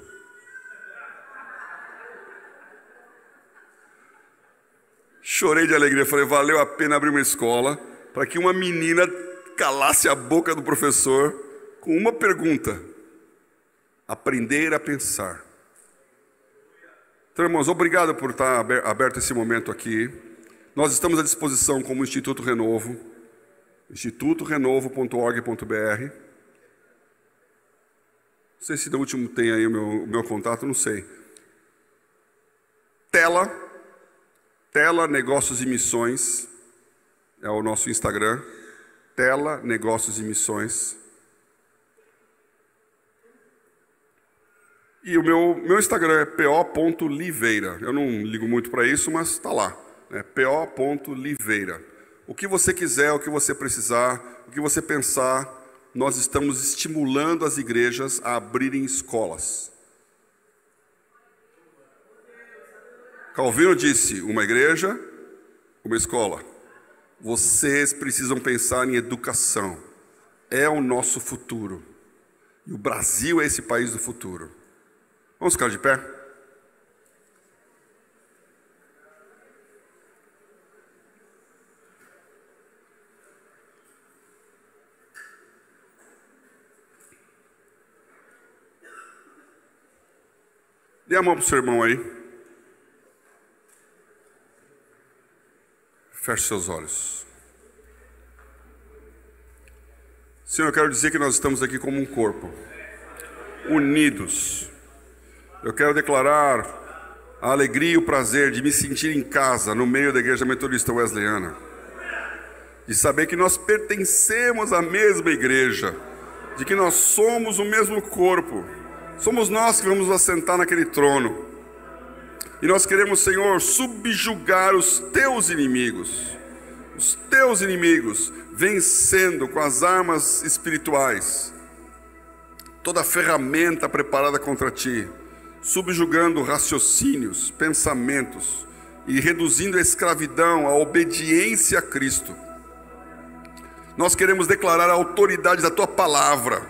Chorei de alegria, falei, valeu a pena abrir uma escola para que uma menina calasse a boca do professor com uma pergunta. Aprender a pensar. Então, irmãos, obrigado por estar aberto esse momento aqui. Nós estamos à disposição como Instituto Renovo, institutorenovo.org.br. Não sei se no último tem aí o meu contato, não sei. Tela Negócios e Missões, é o nosso Instagram. Tela Negócios e Missões. E o meu Instagram é po.liveira. Eu não ligo muito para isso, mas está lá. É po.liveira. O que você quiser, o que você precisar, o que você pensar, nós estamos estimulando as igrejas a abrirem escolas. Calvino disse, uma igreja, uma escola. Vocês precisam pensar em educação. É o nosso futuro. E o Brasil é esse país do futuro. Vamos ficar de pé? Dê a mão para o seu irmão aí. Feche seus olhos. Senhor, eu quero dizer que nós estamos aqui como um corpo, unidos. Eu quero declarar a alegria e o prazer de me sentir em casa no meio da Igreja Metodista Wesleyana, de saber que nós pertencemos à mesma igreja, de que nós somos o mesmo corpo, somos nós que vamos assentar naquele trono. E nós queremos, Senhor, subjugar os teus inimigos, vencendo com as armas espirituais toda ferramenta preparada contra ti, subjugando raciocínios, pensamentos e reduzindo a escravidão, a obediência a Cristo. Nós queremos declarar a autoridade da tua palavra,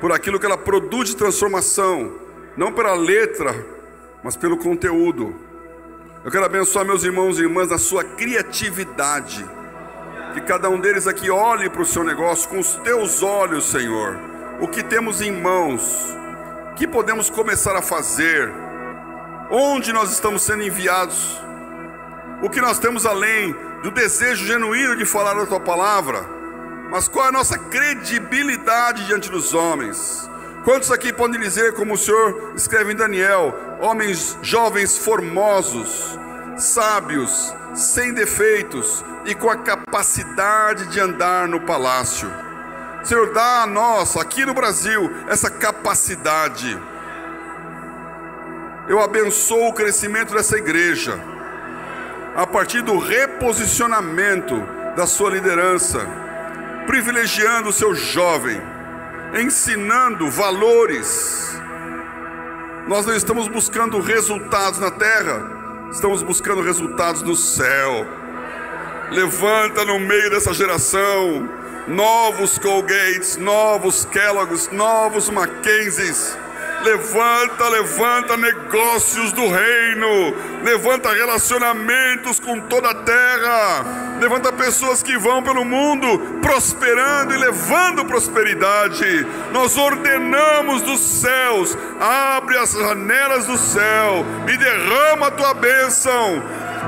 por aquilo que ela produz de transformação, não pela letra, mas pelo conteúdo. Eu quero abençoar meus irmãos e irmãs na sua criatividade, que cada um deles aqui olhe para o seu negócio com os teus olhos, Senhor, o que temos em mãos, o que podemos começar a fazer, onde nós estamos sendo enviados, o que nós temos além do desejo genuíno de falar da tua palavra, mas qual é a nossa credibilidade diante dos homens. Quantos aqui podem dizer, como o Senhor escreve em Daniel, homens jovens formosos, sábios, sem defeitos e com a capacidade de andar no palácio. Senhor, dá a nós, aqui no Brasil, essa capacidade. Eu abençoo o crescimento dessa igreja, a partir do reposicionamento da sua liderança, privilegiando o seu jovem, ensinando valores. Nós não estamos buscando resultados na terra, estamos buscando resultados no céu. Levanta no meio dessa geração novos Colgates, novos Kellogg's, novos Mackenzies. Levanta negócios do reino, levanta relacionamentos com toda a terra, levanta pessoas que vão pelo mundo prosperando e levando prosperidade. Nós ordenamos dos céus, abre as janelas do céu e derrama a tua bênção,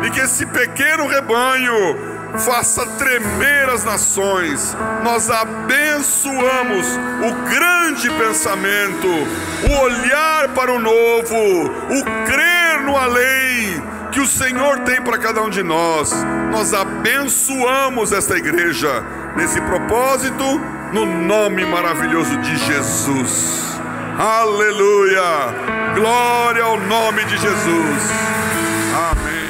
e que esse pequeno rebanho faça tremer as nações. Nós abençoamos o grande pensamento, o olhar para o novo, o crer no além que o Senhor tem para cada um de nós. Nós abençoamos esta igreja nesse propósito, no nome maravilhoso de Jesus. Aleluia! Glória ao nome de Jesus. Amém.